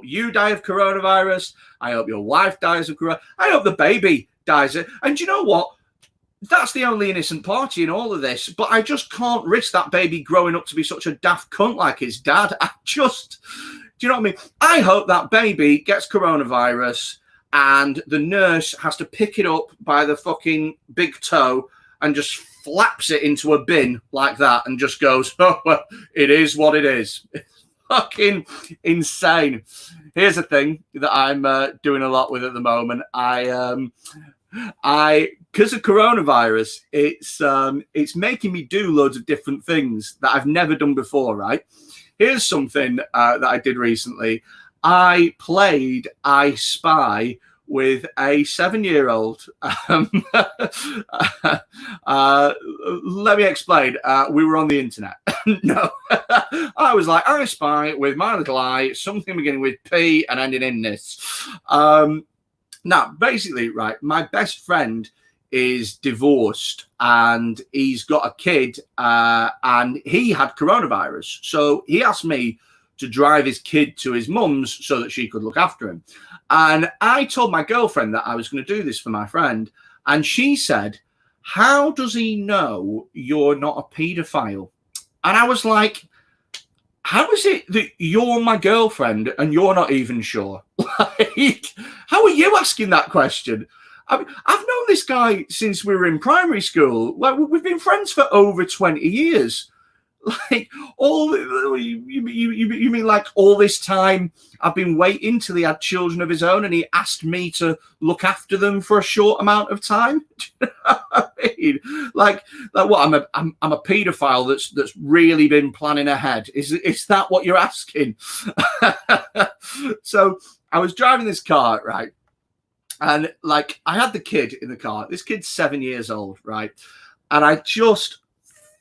you die of coronavirus. I hope your wife dies of coronavirus. I hope the baby dies. And you know what? That's the only innocent party in all of this. But I just can't risk that baby growing up to be such a daft cunt like his dad. Do you know what I mean? I hope that baby gets coronavirus and the nurse has to pick it up by the fucking big toe and just flaps it into a bin like that and just goes, "Oh, well, it is what it is." Fucking insane. Here's the thing that I'm doing a lot with at the moment. Because of coronavirus, it's making me do loads of different things that I've never done before, right? Here's something that I did recently. I played I Spy with a 7-year-old. Let me explain. We were on the internet. No, I was like, I Spy with my little eye, something beginning with P and ending in this. Now, basically, right, my best friend is divorced and he's got a kid and he had coronavirus. So he asked me to drive his kid to his mum's so that she could look after him. And I told my girlfriend that I was going to do this for my friend. And she said, "How does he know you're not a paedophile?" And I was like, how is it that you're my girlfriend and you're not even sure? Like, how are you asking that question? I mean, I've known this guy since we were in primary school. Like, we've been friends for over 20 years. Like, you mean like all this time I've been waiting till he had children of his own and he asked me to look after them for a short amount of time? Do you know what I mean? Like what? I'm a paedophile that's really been planning ahead. Is that what you're asking? So I was driving this car, right? And like, I had the kid in the car. This kid's 7 years old, right? And I just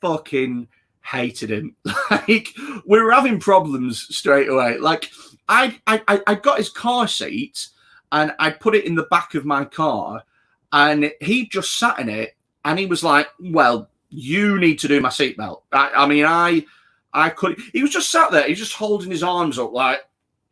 fucking hated him. Like, we were having problems straight away. Like, I got his car seat and I put it in the back of my car and he just sat in it and he was like, "Well, you need to do my seatbelt." I could. He was just sat there. He was just holding his arms up, like,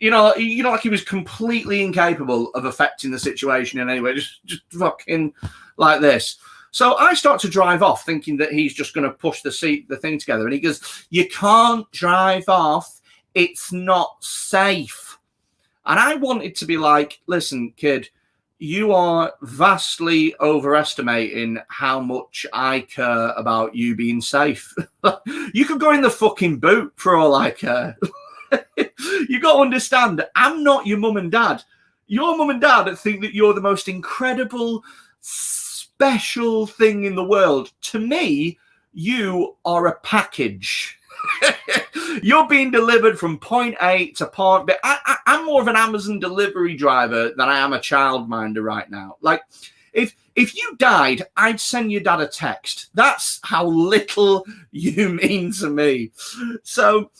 like he was completely incapable of affecting the situation in any way. Just fucking like this. So I start to drive off thinking that he's just going to push the thing together. And he goes, "You can't drive off. It's not safe." And I wanted to be like, "Listen, kid, you are vastly overestimating how much I care about you being safe. You could go in the fucking boot for all I care." You got to understand, I'm not your mum and dad. Your mum and dad think that you're the most incredible, special thing in the world. To me, you are a package. You're being delivered from point A to point B. I'm more of an Amazon delivery driver than I am a childminder right now. Like, if you died, I'd send your dad a text. That's how little you mean to me. So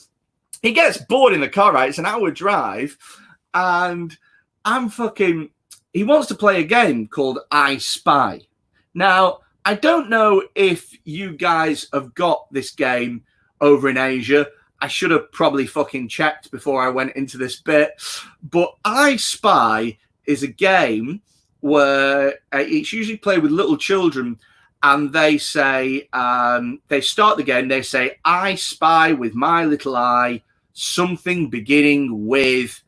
he gets bored in the car, right? It's an hour drive. And he wants to play a game called I Spy. Now, I don't know if you guys have got this game over in Asia. I should have probably fucking checked before I went into this bit. But I Spy is a game where it's usually played with little children, and they say, they start the game, they say, I spy with my little eye something beginning with,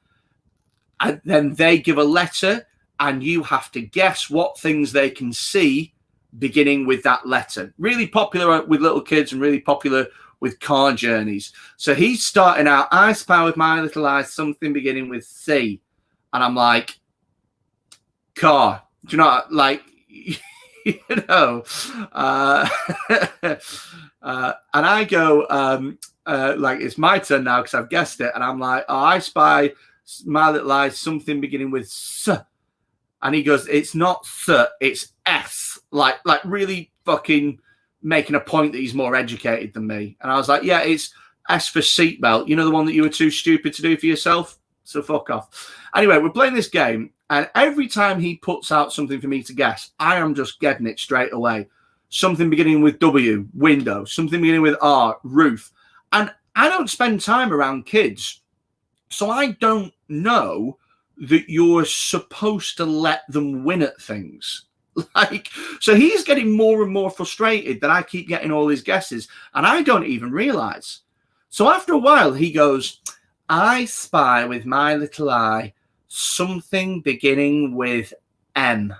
and then they give a letter, and you have to guess what things they can see beginning with that letter. Really popular with little kids and really popular with car journeys. So he's starting out, I spy with my little eye something beginning with C. And I'm like, car. Do you know, like, you know, and I go, like, it's my turn now because I've guessed it. And I'm like, oh, I spy my little eye something beginning with S. And he goes, it's not S, it's S. Like really fucking making a point that he's more educated than me. And I was like, yeah, it's S for seatbelt. You know, the one that you were too stupid to do for yourself? So fuck off. Anyway, we're playing this game, and every time he puts out something for me to guess, I am just getting it straight away. Something beginning with W, window. Something beginning with R, roof. And I don't spend time around kids, so I don't know that you're supposed to let them win at things. Like, so he's getting more and more frustrated that I keep getting all his guesses, and I don't even realize. So after a while, he goes, I spy with my little eye something beginning with M.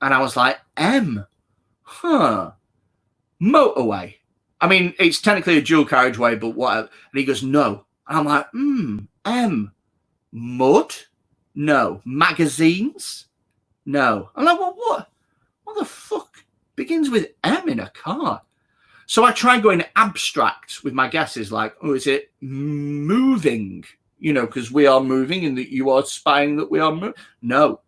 And I was like, M? Huh. Motorway. I mean, it's technically a dual carriageway, but whatever. And he goes, no. And I'm like, M. Mud? No. Magazines? No. I'm like, well, what the fuck begins with M in a car? So I try going abstract with my guesses, like, oh, is it moving? You know, because we are moving and that you are spying that we are moving. No.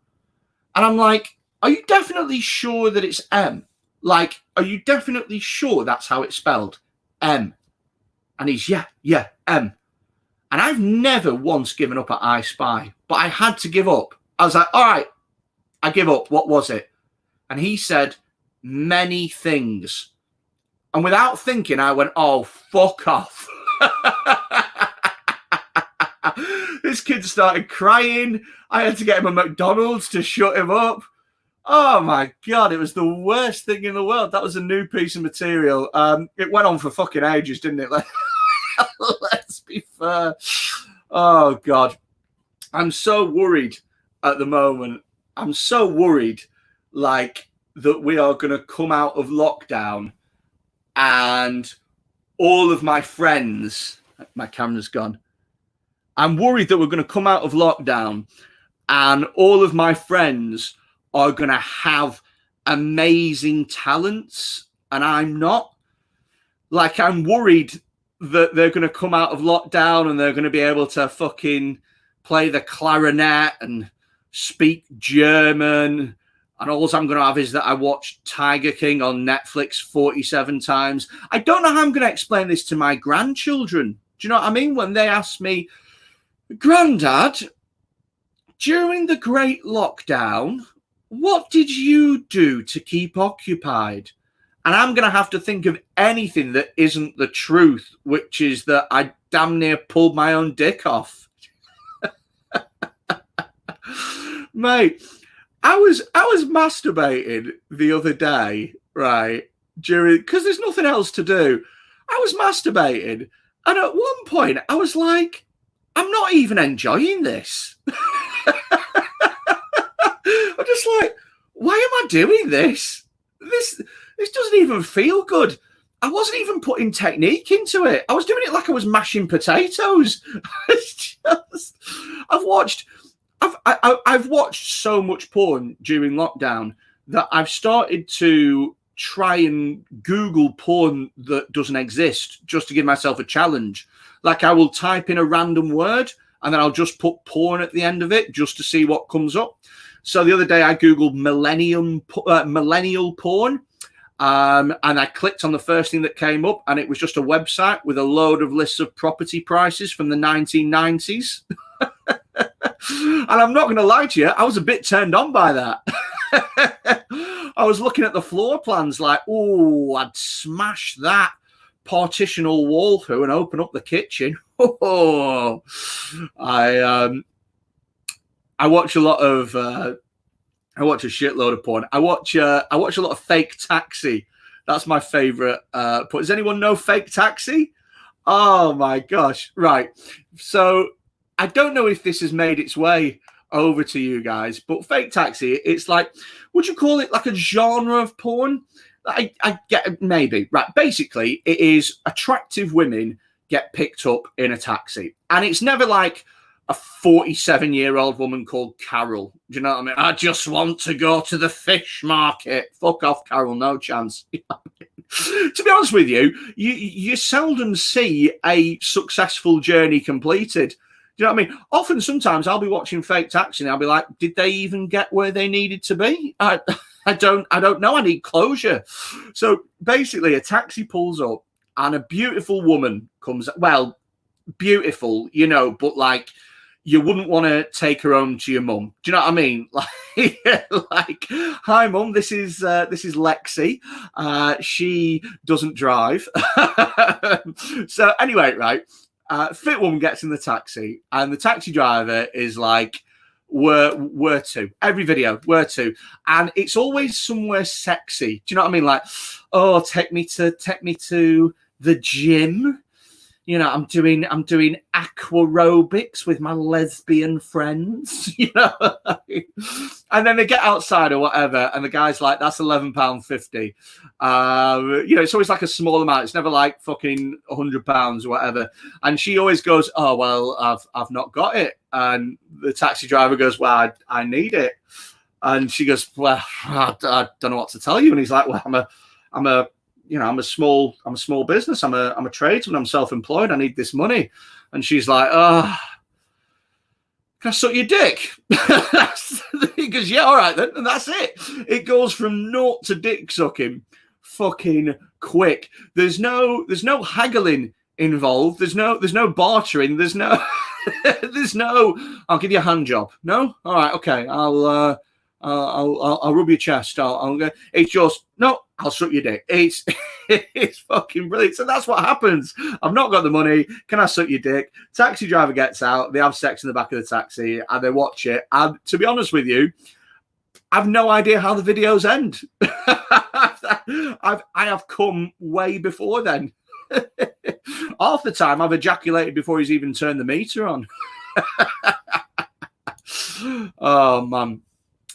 And I'm like, are you definitely sure that it's M? Like, are you definitely sure that's how it's spelled? M. And he's, yeah, M. And I've never once given up at I Spy, but I had to give up. I was like, all right, I give up. What was it? And he said, many things. And without thinking, I went, oh, fuck off. This kid started crying. I had to get him a McDonald's to shut him up. Oh, my God. It was the worst thing in the world. That was a new piece of material. It went on for fucking ages, didn't it? Let's be fair. Oh, God. I'm so worried at the moment. I'm so worried, like, that we are going to come out of lockdown and all of my friends, my camera's gone. I'm worried that we're going to come out of lockdown and all of my friends are going to have amazing talents and I'm not. Like, I'm worried that they're going to come out of lockdown and they're going to be able to fucking play the clarinet and speak German. And all I'm going to have is that I watched Tiger King on Netflix 47 times. I don't know how I'm going to explain this to my grandchildren. Do you know what I mean? When they ask me, Grandad, during the Great Lockdown, what did you do to keep occupied? And I'm going to have to think of anything that isn't the truth, which is that I damn near pulled my own dick off. Mate, I was masturbating the other day, right? Because there's nothing else to do. I was masturbating, and at one point I was like, I'm not even enjoying this. I'm just like, why am I doing this? This doesn't even feel good. I wasn't even putting technique into it. I was doing it like I was mashing potatoes. I've watched so much porn during lockdown that I've started to try and Google porn that doesn't exist just to give myself a challenge. Like, I will type in a random word and then I'll just put porn at the end of it just to see what comes up. So the other day I Googled millennial porn. And I clicked on the first thing that came up, and it was just a website with a load of lists of property prices from the 1990s. And I'm not going to lie to you, I was a bit turned on by that. I was looking at the floor plans like, oh, I'd smash that partitional wall through and open up the kitchen. Oh, I watch a lot of I watch a shitload of porn. I watch a lot of Fake Taxi. That's my favorite porn. Does anyone know Fake Taxi? Oh my gosh. Right. So I don't know if this has made its way over to you guys, but Fake Taxi, it's like, would you call it like a genre of porn? I get, maybe. Right. Basically, it is attractive women get picked up in a taxi. And it's never like a 47-year-old woman called Carol. Do you know what I mean? I just want to go to the fish market. Fuck off, Carol. No chance. To be honest with you, you seldom see a successful journey completed. Do you know what I mean? Often, sometimes I'll be watching Fake Taxi and I'll be like, did they even get where they needed to be? I don't know. I need closure. So basically, a taxi pulls up and a beautiful woman comes. Well, beautiful, you know, but like, you wouldn't want to take her home to your mum. Do you know what I mean? Like, hi mum, this is Lexi. She doesn't drive. So anyway, right. Fit woman gets in the taxi, and the taxi driver is like, where to? Every video, where to? And it's always somewhere sexy. Do you know what I mean? Like, oh, take me to the gym. You know, I'm doing aquarobics with my lesbian friends, you know. And then they get outside or whatever, and the guy's like, that's £11.50. You know, it's always like a small amount. It's never like fucking £100 or whatever. And she always goes, oh, well, I've not got it. And the taxi driver goes, well, I need it. And she goes, well, I don't know what to tell you. And he's like, well, I'm a small business. I'm a tradesman. I'm self-employed. I need this money. And she's like, can I suck your dick? He goes, yeah, all right then. And that's it. It goes from naught to dick sucking fucking quick. There's no haggling involved. There's no bartering. There's no I'll give you a hand job. No? All right, okay. I'll rub your chest. I'll go. It's just, no, I'll suck your dick. It's fucking brilliant. So that's what happens. I've not got the money. Can I suck your dick? Taxi driver gets out. They have sex in the back of the taxi and they watch it. And to be honest with you, I've no idea how the videos end. I have come way before then. Half the time I've ejaculated before he's even turned the meter on. Oh, man.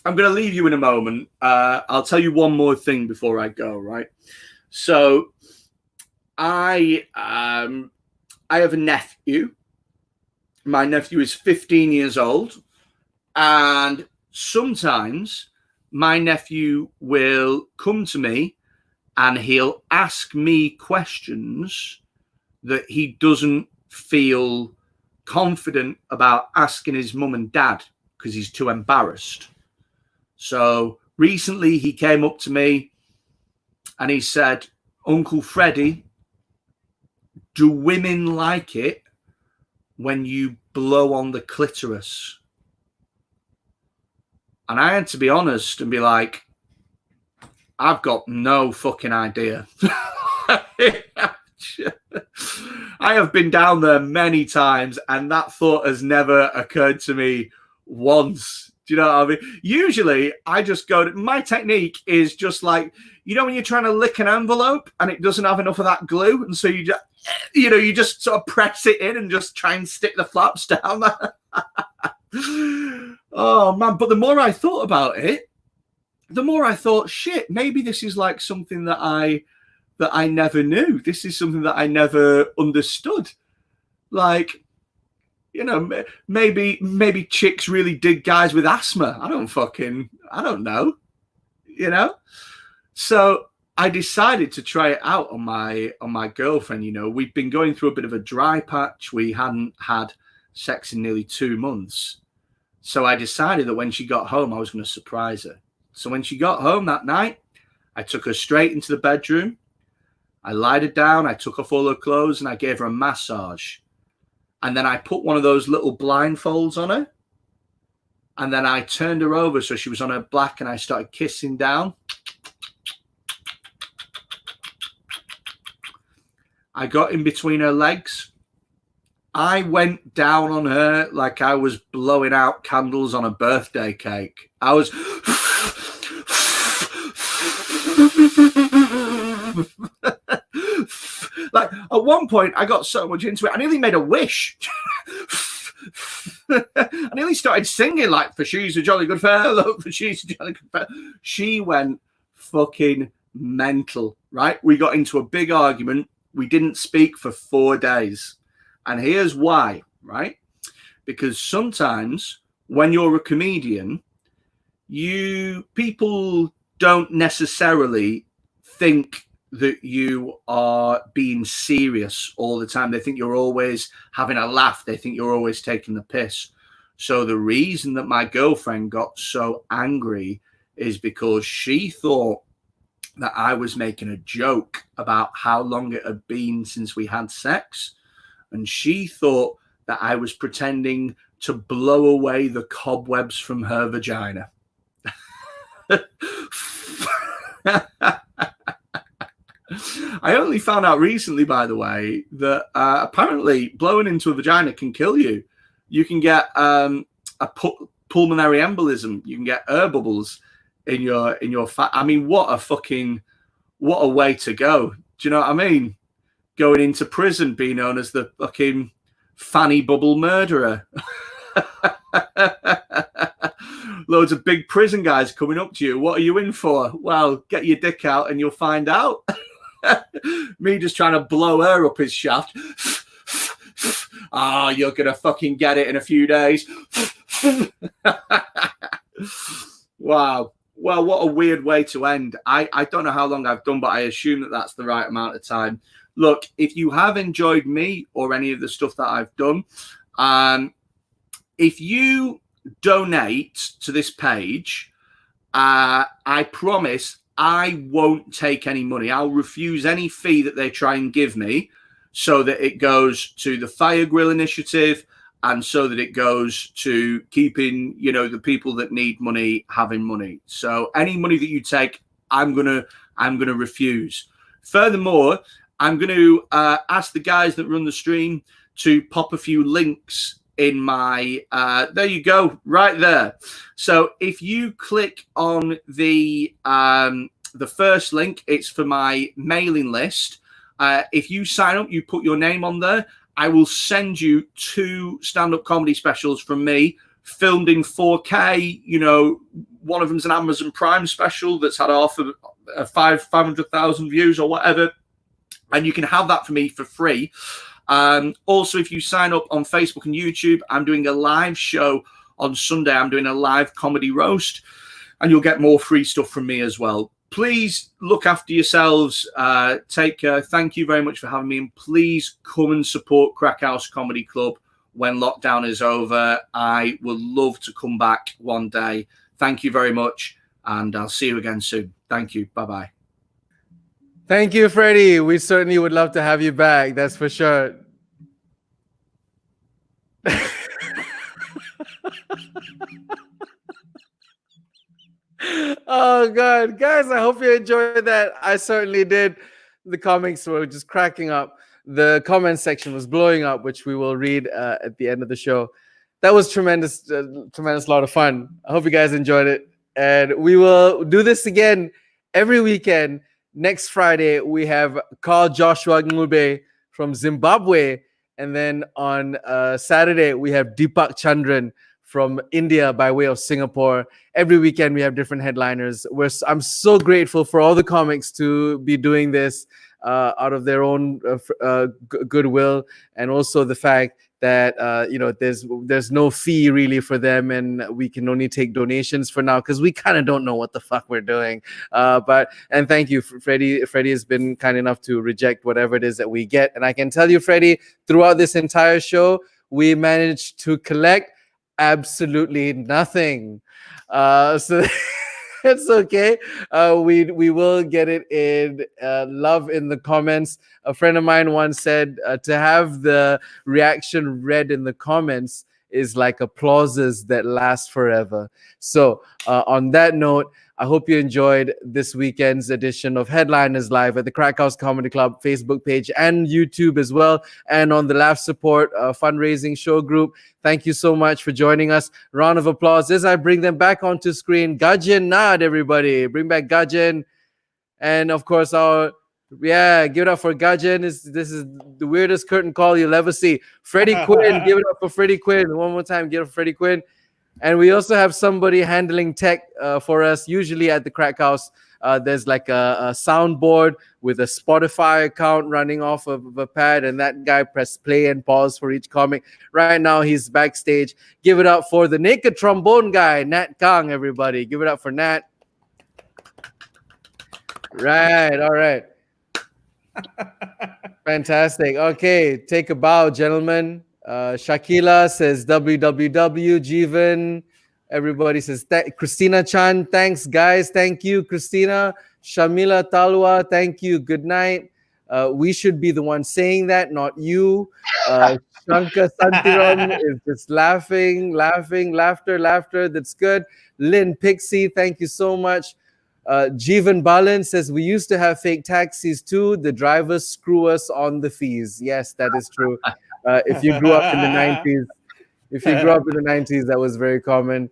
I'm going to leave you in a moment. I'll tell you one more thing before I go, right? So I have a nephew. My nephew is 15 years old. And sometimes my nephew will come to me and he'll ask me questions that he doesn't feel confident about asking his mum and dad because he's too embarrassed. So recently he came up to me and he said, Uncle Freddy, do women like it when you blow on the clitoris? And I had to be honest and be like, I've got no fucking idea. I have been down there many times and that thought has never occurred to me once. Do you know what I mean? Usually I just go, my technique is just like, you know, when you're trying to lick an envelope and it doesn't have enough of that glue. And so you just sort of press it in and just try and stick the flaps down there. Oh man. But the more I thought about it, the more I thought, shit, maybe this is like something that I never knew. This is something that I never understood. Like, you know, maybe chicks really dig guys with asthma. I don't know, you know? So I decided to try it out on my girlfriend. You know, we've been going through a bit of a dry patch. We hadn't had sex in nearly 2 months. So I decided that when she got home, I was going to surprise her. So when she got home that night, I took her straight into the bedroom. I lied her down. I took off all her clothes and I gave her a massage. And then I put one of those little blindfolds on her And then I turned her over so she was on her back, and I started kissing down. I got in between her legs. I went down on her like I was blowing out candles on a birthday cake. I was like, at one point I got so much into it, I nearly made a wish. I nearly started singing like, for she's a jolly good fellow, for she's a jolly good fellow. She went fucking mental, right? We got into a big argument. We didn't speak for 4 days. And here's why, right? Because sometimes when you're a comedian, people don't necessarily think that you are being serious all the time. They think you're always having a laugh. They think you're always taking the piss. So the reason that my girlfriend got so angry is because she thought that I was making a joke about how long it had been since we had sex. And she thought that I was pretending to blow away the cobwebs from her vagina. I only found out recently, by the way, that apparently blowing into a vagina can kill you. You can get a pulmonary embolism. You can get air bubbles in your fat. I mean, what a way to go. Do you know what I mean? Going into prison, being known as the fucking fanny bubble murderer. Loads of big prison guys coming up to you. What are you in for? Well, get your dick out and you'll find out. Me just trying to blow her up his shaft. You're going to fucking get it in a few days. Wow. Well, what a weird way to end. I don't know how long I've done, but I assume that that's the right amount of time. Look, if you have enjoyed me or any of the stuff that I've done, if you donate to this page, I promise I won't take any money. I'll refuse any fee that they try and give me so that it goes to the Fire Grill Initiative and so that it goes to keeping, the people that need money having money. So any money that you take, I'm gonna refuse. Furthermore, I'm going to ask the guys that run the stream to pop a few links in my, there you go, right there. So if you click on the first link, it's for my mailing list. If you sign up, you put your name on there, I will send you 2 stand-up comedy specials from me, filmed in 4K. One of them's an Amazon Prime special that's had 500,000 views or whatever. And you can have that for me for free. Also, if you sign up on Facebook and YouTube, I'm doing a live show on Sunday. I'm doing a live comedy roast, and you'll get more free stuff from me as well. Please look after yourselves. Take care. Thank you very much for having me. And please come and support Crack House Comedy Club when lockdown is over. I would love to come back one day. Thank you very much. And I'll see you again soon. Thank you. Bye-bye. Thank you, Freddie. We certainly would love to have you back. That's for sure. Oh, God. Guys, I hope you enjoyed that. I certainly did. The comics were just cracking up. The comment section was blowing up, which we will read at the end of the show. That was tremendous lot of fun. I hope you guys enjoyed it. And we will do this again every weekend. Next Friday, we have Carl Joshua Ngube from Zimbabwe. And then on Saturday, we have Deepak Chandran from India by way of Singapore. Every weekend, we have different headliners. I'm so grateful for all the comics to be doing this out of their own goodwill. And also the fact that there's no fee really for them, and we can only take donations for now because we kind of don't know what the fuck we're doing. And thank you, Freddie. Freddie has been kind enough to reject whatever it is that we get, and I can tell you, Freddie, throughout this entire show, we managed to collect absolutely nothing. So. It's okay. We will get it in love in the comments. A friend of mine once said to have the reaction read in the comments is like applauses that last forever. So on that note, I hope you enjoyed this weekend's edition of Headliners Live at the Crack House Comedy Club Facebook page and YouTube as well, and on the Laugh Support fundraising show group. Thank you so much for joining us. Round of applause as I bring them back onto screen. Gajen Nad, everybody. Bring back Gajen. And of course, give it up for Gajen. This is the weirdest curtain call you'll ever see. Freddie Quinne, give it up for Freddie Quinne. One more time, give it up for Freddie Quinne. And we also have somebody handling tech for us. Usually at the Crack House, there's like a soundboard with a Spotify account running off of a pad, and that guy press play and pause for each comic. Right now, he's backstage. Give it up for the naked trombone guy, Nat Kang, everybody. Give it up for Nat. Right, all right. Fantastic. Okay, take a bow, gentlemen. Shakila says www. Jeevan. Everybody says Christina Chan. Thanks, guys. Thank you, Christina. Shamila Talwa. Thank you. Good night. We should be the one saying that, not you. Shankar Santiram is just laughing. Laughter. That's good. Lynn Pixie, thank you so much. Jeevan Balan says, we used to have fake taxis too. The drivers screw us on the fees. Yes, that is true. If you grew up in the 90s, that was very common.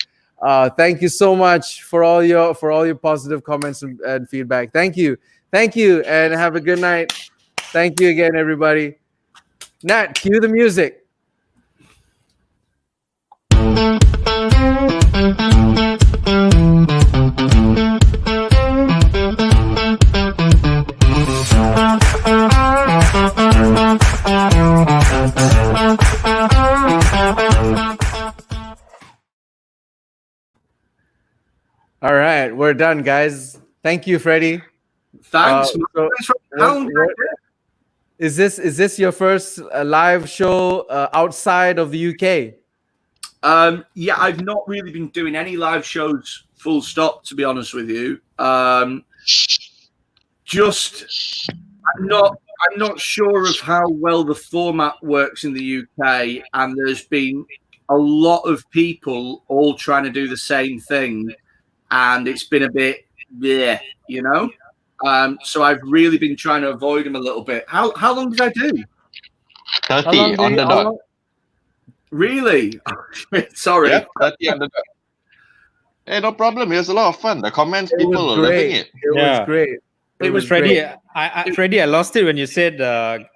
Thank you so much for all your positive comments and feedback. Thank you, and have a good night. Thank you again, everybody. Nat, cue the music. All right, we're done, guys. Thank you, Freddie. Thanks. Is this your first live show outside of the UK? Yeah, I've not really been doing any live shows full stop, to be honest with you. I'm not sure of how well the format works in the UK, and there's been a lot of people all trying to do the same thing, and it's been a bit, you know. So I've really been trying to avoid them a little bit. How long did I do? 30 on the dot. Really? Sorry. Yep, 30 on the dot. Hey, no problem. It was a lot of fun. The comments, people are loving it. It was great. It was Freddie. Freddie, I lost it when you said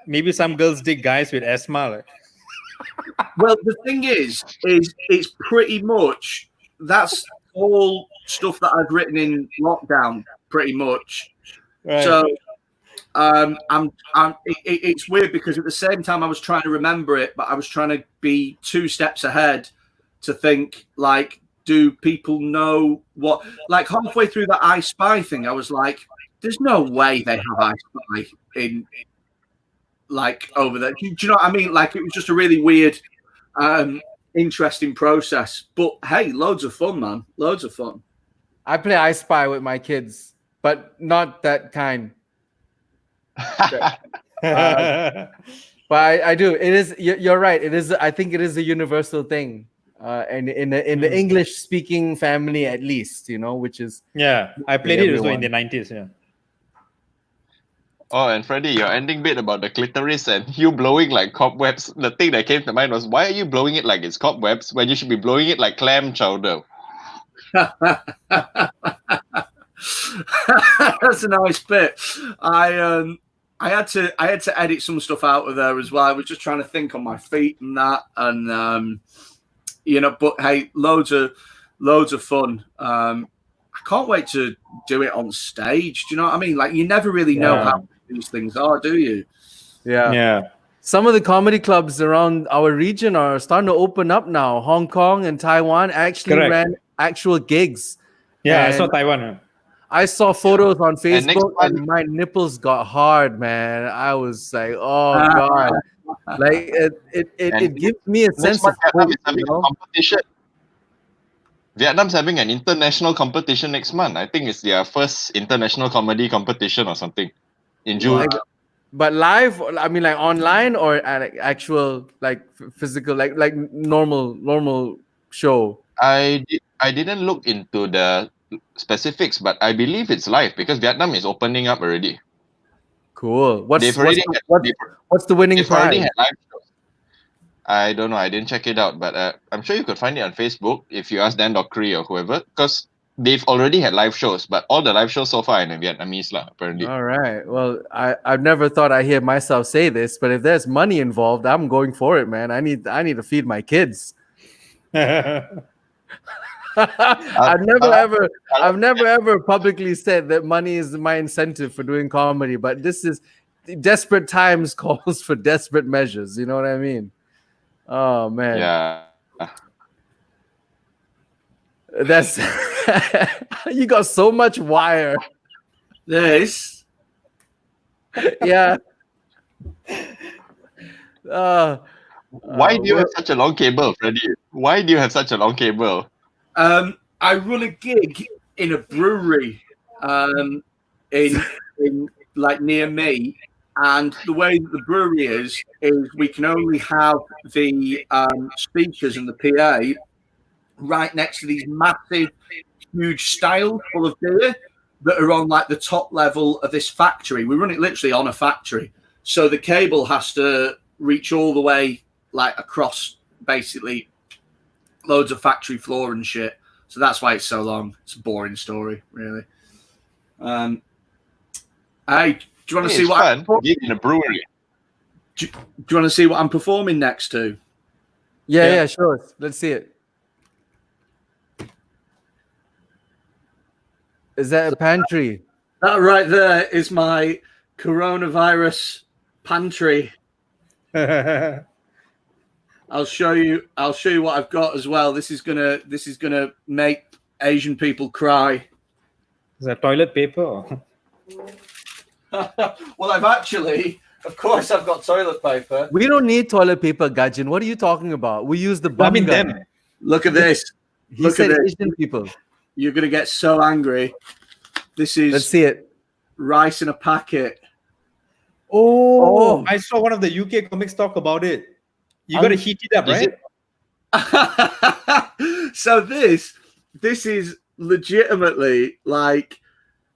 maybe some girls dig guys with asthma. Well, the thing is it's pretty much that's all stuff that I've written in lockdown, pretty much. Right. So, it's weird because at the same time I was trying to remember it, but I was trying to be 2 steps ahead to think like, do people know what? Like halfway through the I Spy thing, I was like, there's no way they have I Spy in like over there. Do you know what I mean? Like it was just a really weird, interesting process. But hey, loads of fun, man. Loads of fun. I play I Spy with my kids, but not that kind. But I do. It is. You're right. It is. I think it is a universal thing, and in the English speaking family at least, you know, which is I played it also in the 90s. Yeah. Oh, and Freddie, your ending bit about the clitoris and you blowing like cobwebs. The thing that came to mind was, why are you blowing it like it's cobwebs when you should be blowing it like clam chowder? That's a nice bit. I had to edit some stuff out of there as well. I was just trying to think on my feet and that, and you know. But hey, loads of fun. I can't wait to do it on stage. Do you know what I mean? Like you never really know how these things are, do you? Yeah. Some of the comedy clubs around our region are starting to open up now. Hong Kong and Taiwan actually ran actual gigs. Yeah, I saw Taiwan. I saw photos on Facebook and my nipples got hard, man. I was like, oh God. Like it gives me a sense of hope, you know? Competition. Vietnam's having an international competition next month. I think it's their first international comedy competition or something in June. But live, I mean, like online or at actual, like physical, like normal show. I didn't look into the specifics, but I believe it's live because Vietnam is opening up already. Cool. They've already What's the winning they've already prize? had live shows. I don't know. I didn't check it out, but I'm sure you could find it on Facebook if you ask Dan Dockery or whoever, because they've already had live shows, but all the live shows so far are in Vietnamese lah, apparently. All right. Well, I've never thought I hear myself say this, but if there's money involved, I'm going for it, man. I need to feed my kids. I've never ever publicly said that money is my incentive for doing comedy, but this is desperate times calls for desperate measures. You know what I mean? Oh man. Yeah. That's you got so much wire. This. Yeah. Why do you have such a long cable, Freddy? Why do you have such a long cable? I run a gig in a brewery in like near me, and the way that the brewery is we can only have the speakers and the PA right next to these massive, huge styles full of beer that are on like the top level of this factory. We run it literally on a factory, so the cable has to reach all the way like across basically loads of factory floor and shit. So that's why it's so long. It's a boring story, really. Hey, do you want to see what I'm in a brewery? Do you want to see what I'm performing next to? Yeah, sure. Let's see it. Is that a pantry? That right there is my coronavirus pantry. I'll show you what I've got as well. This is gonna make Asian people cry. Is that toilet paper? Well, of course I've got toilet paper. We don't need toilet paper, Gajen. What are you talking about? We use the bum gun. them. Look at this. He said Asian people. You're gonna get so angry. This is Let's see it. Rice in a packet. Oh, I saw one of the UK comics talk about it. You got to heat it up, right? So this is legitimately like,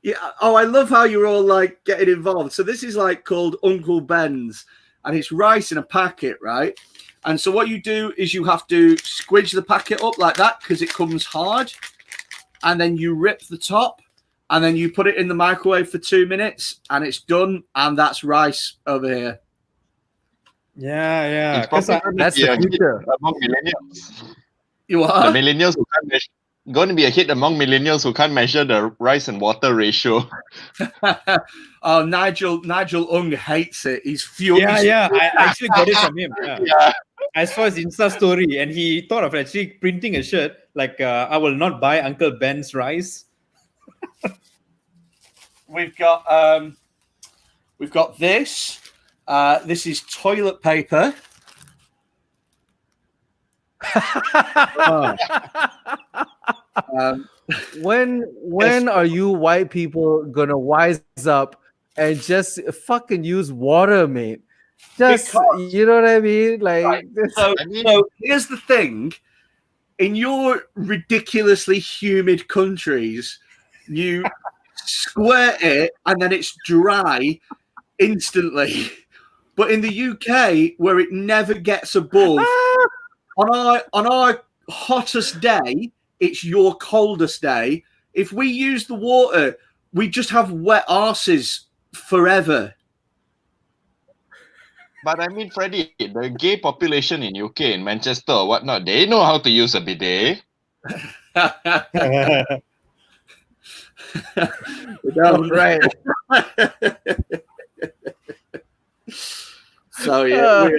yeah. Oh, I love how you're all like getting involved. So this is like called Uncle Ben's, and it's rice in a packet, right? And so what you do is you have to squidge the packet up like that because it comes hard, and then you rip the top, and then you put it in the microwave for 2 minutes, and it's done. And that's rice over here. Yeah. That's the future among millennials. You are the millennials who can't measure. Going to be a hit among millennials who can't measure the rice and water ratio. Oh, Nigel Ung hates it. He's furious. Yeah. I actually got it from him. Yeah. I saw his Insta story, and he thought of actually printing a shirt like "I will not buy Uncle Ben's rice." We've got this. This is toilet paper. When are you white people gonna wise up and just fucking use water, mate? You know what I mean? Like, right. So here's the thing: in your ridiculously humid countries, you squirt it and then it's dry instantly. But in the UK, where it never gets above, on our hottest day, it's your coldest day. If we use the water, we just have wet arses forever. But I mean, Freddie, the gay population in UK, in Manchester or whatnot, they know how to use a bidet. Right. So yeah.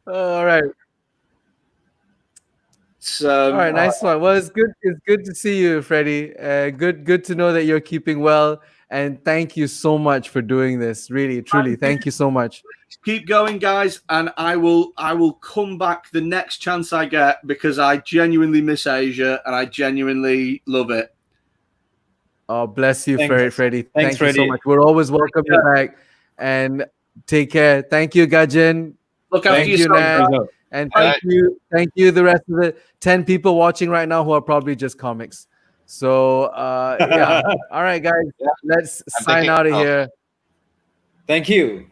All right. So all right, nice one. Well, it's good to see you, Freddie. Good to know that you're keeping well, and thank you so much for doing this. Really, truly, thank you so much. Keep going, guys, and I will come back the next chance I get because I genuinely miss Asia and I genuinely love it. Oh, bless you, Freddie. Thanks, Thank you so much. We're always welcome you back, and Take care. Thank you, Gajen. Look after Thank you, yourself. Nad. guys. And Bye. thank you, the rest of the 10 people watching right now who are probably just comics. So yeah. All right, guys. Yeah. Let's I'm sign taking out of off. here. Thank you.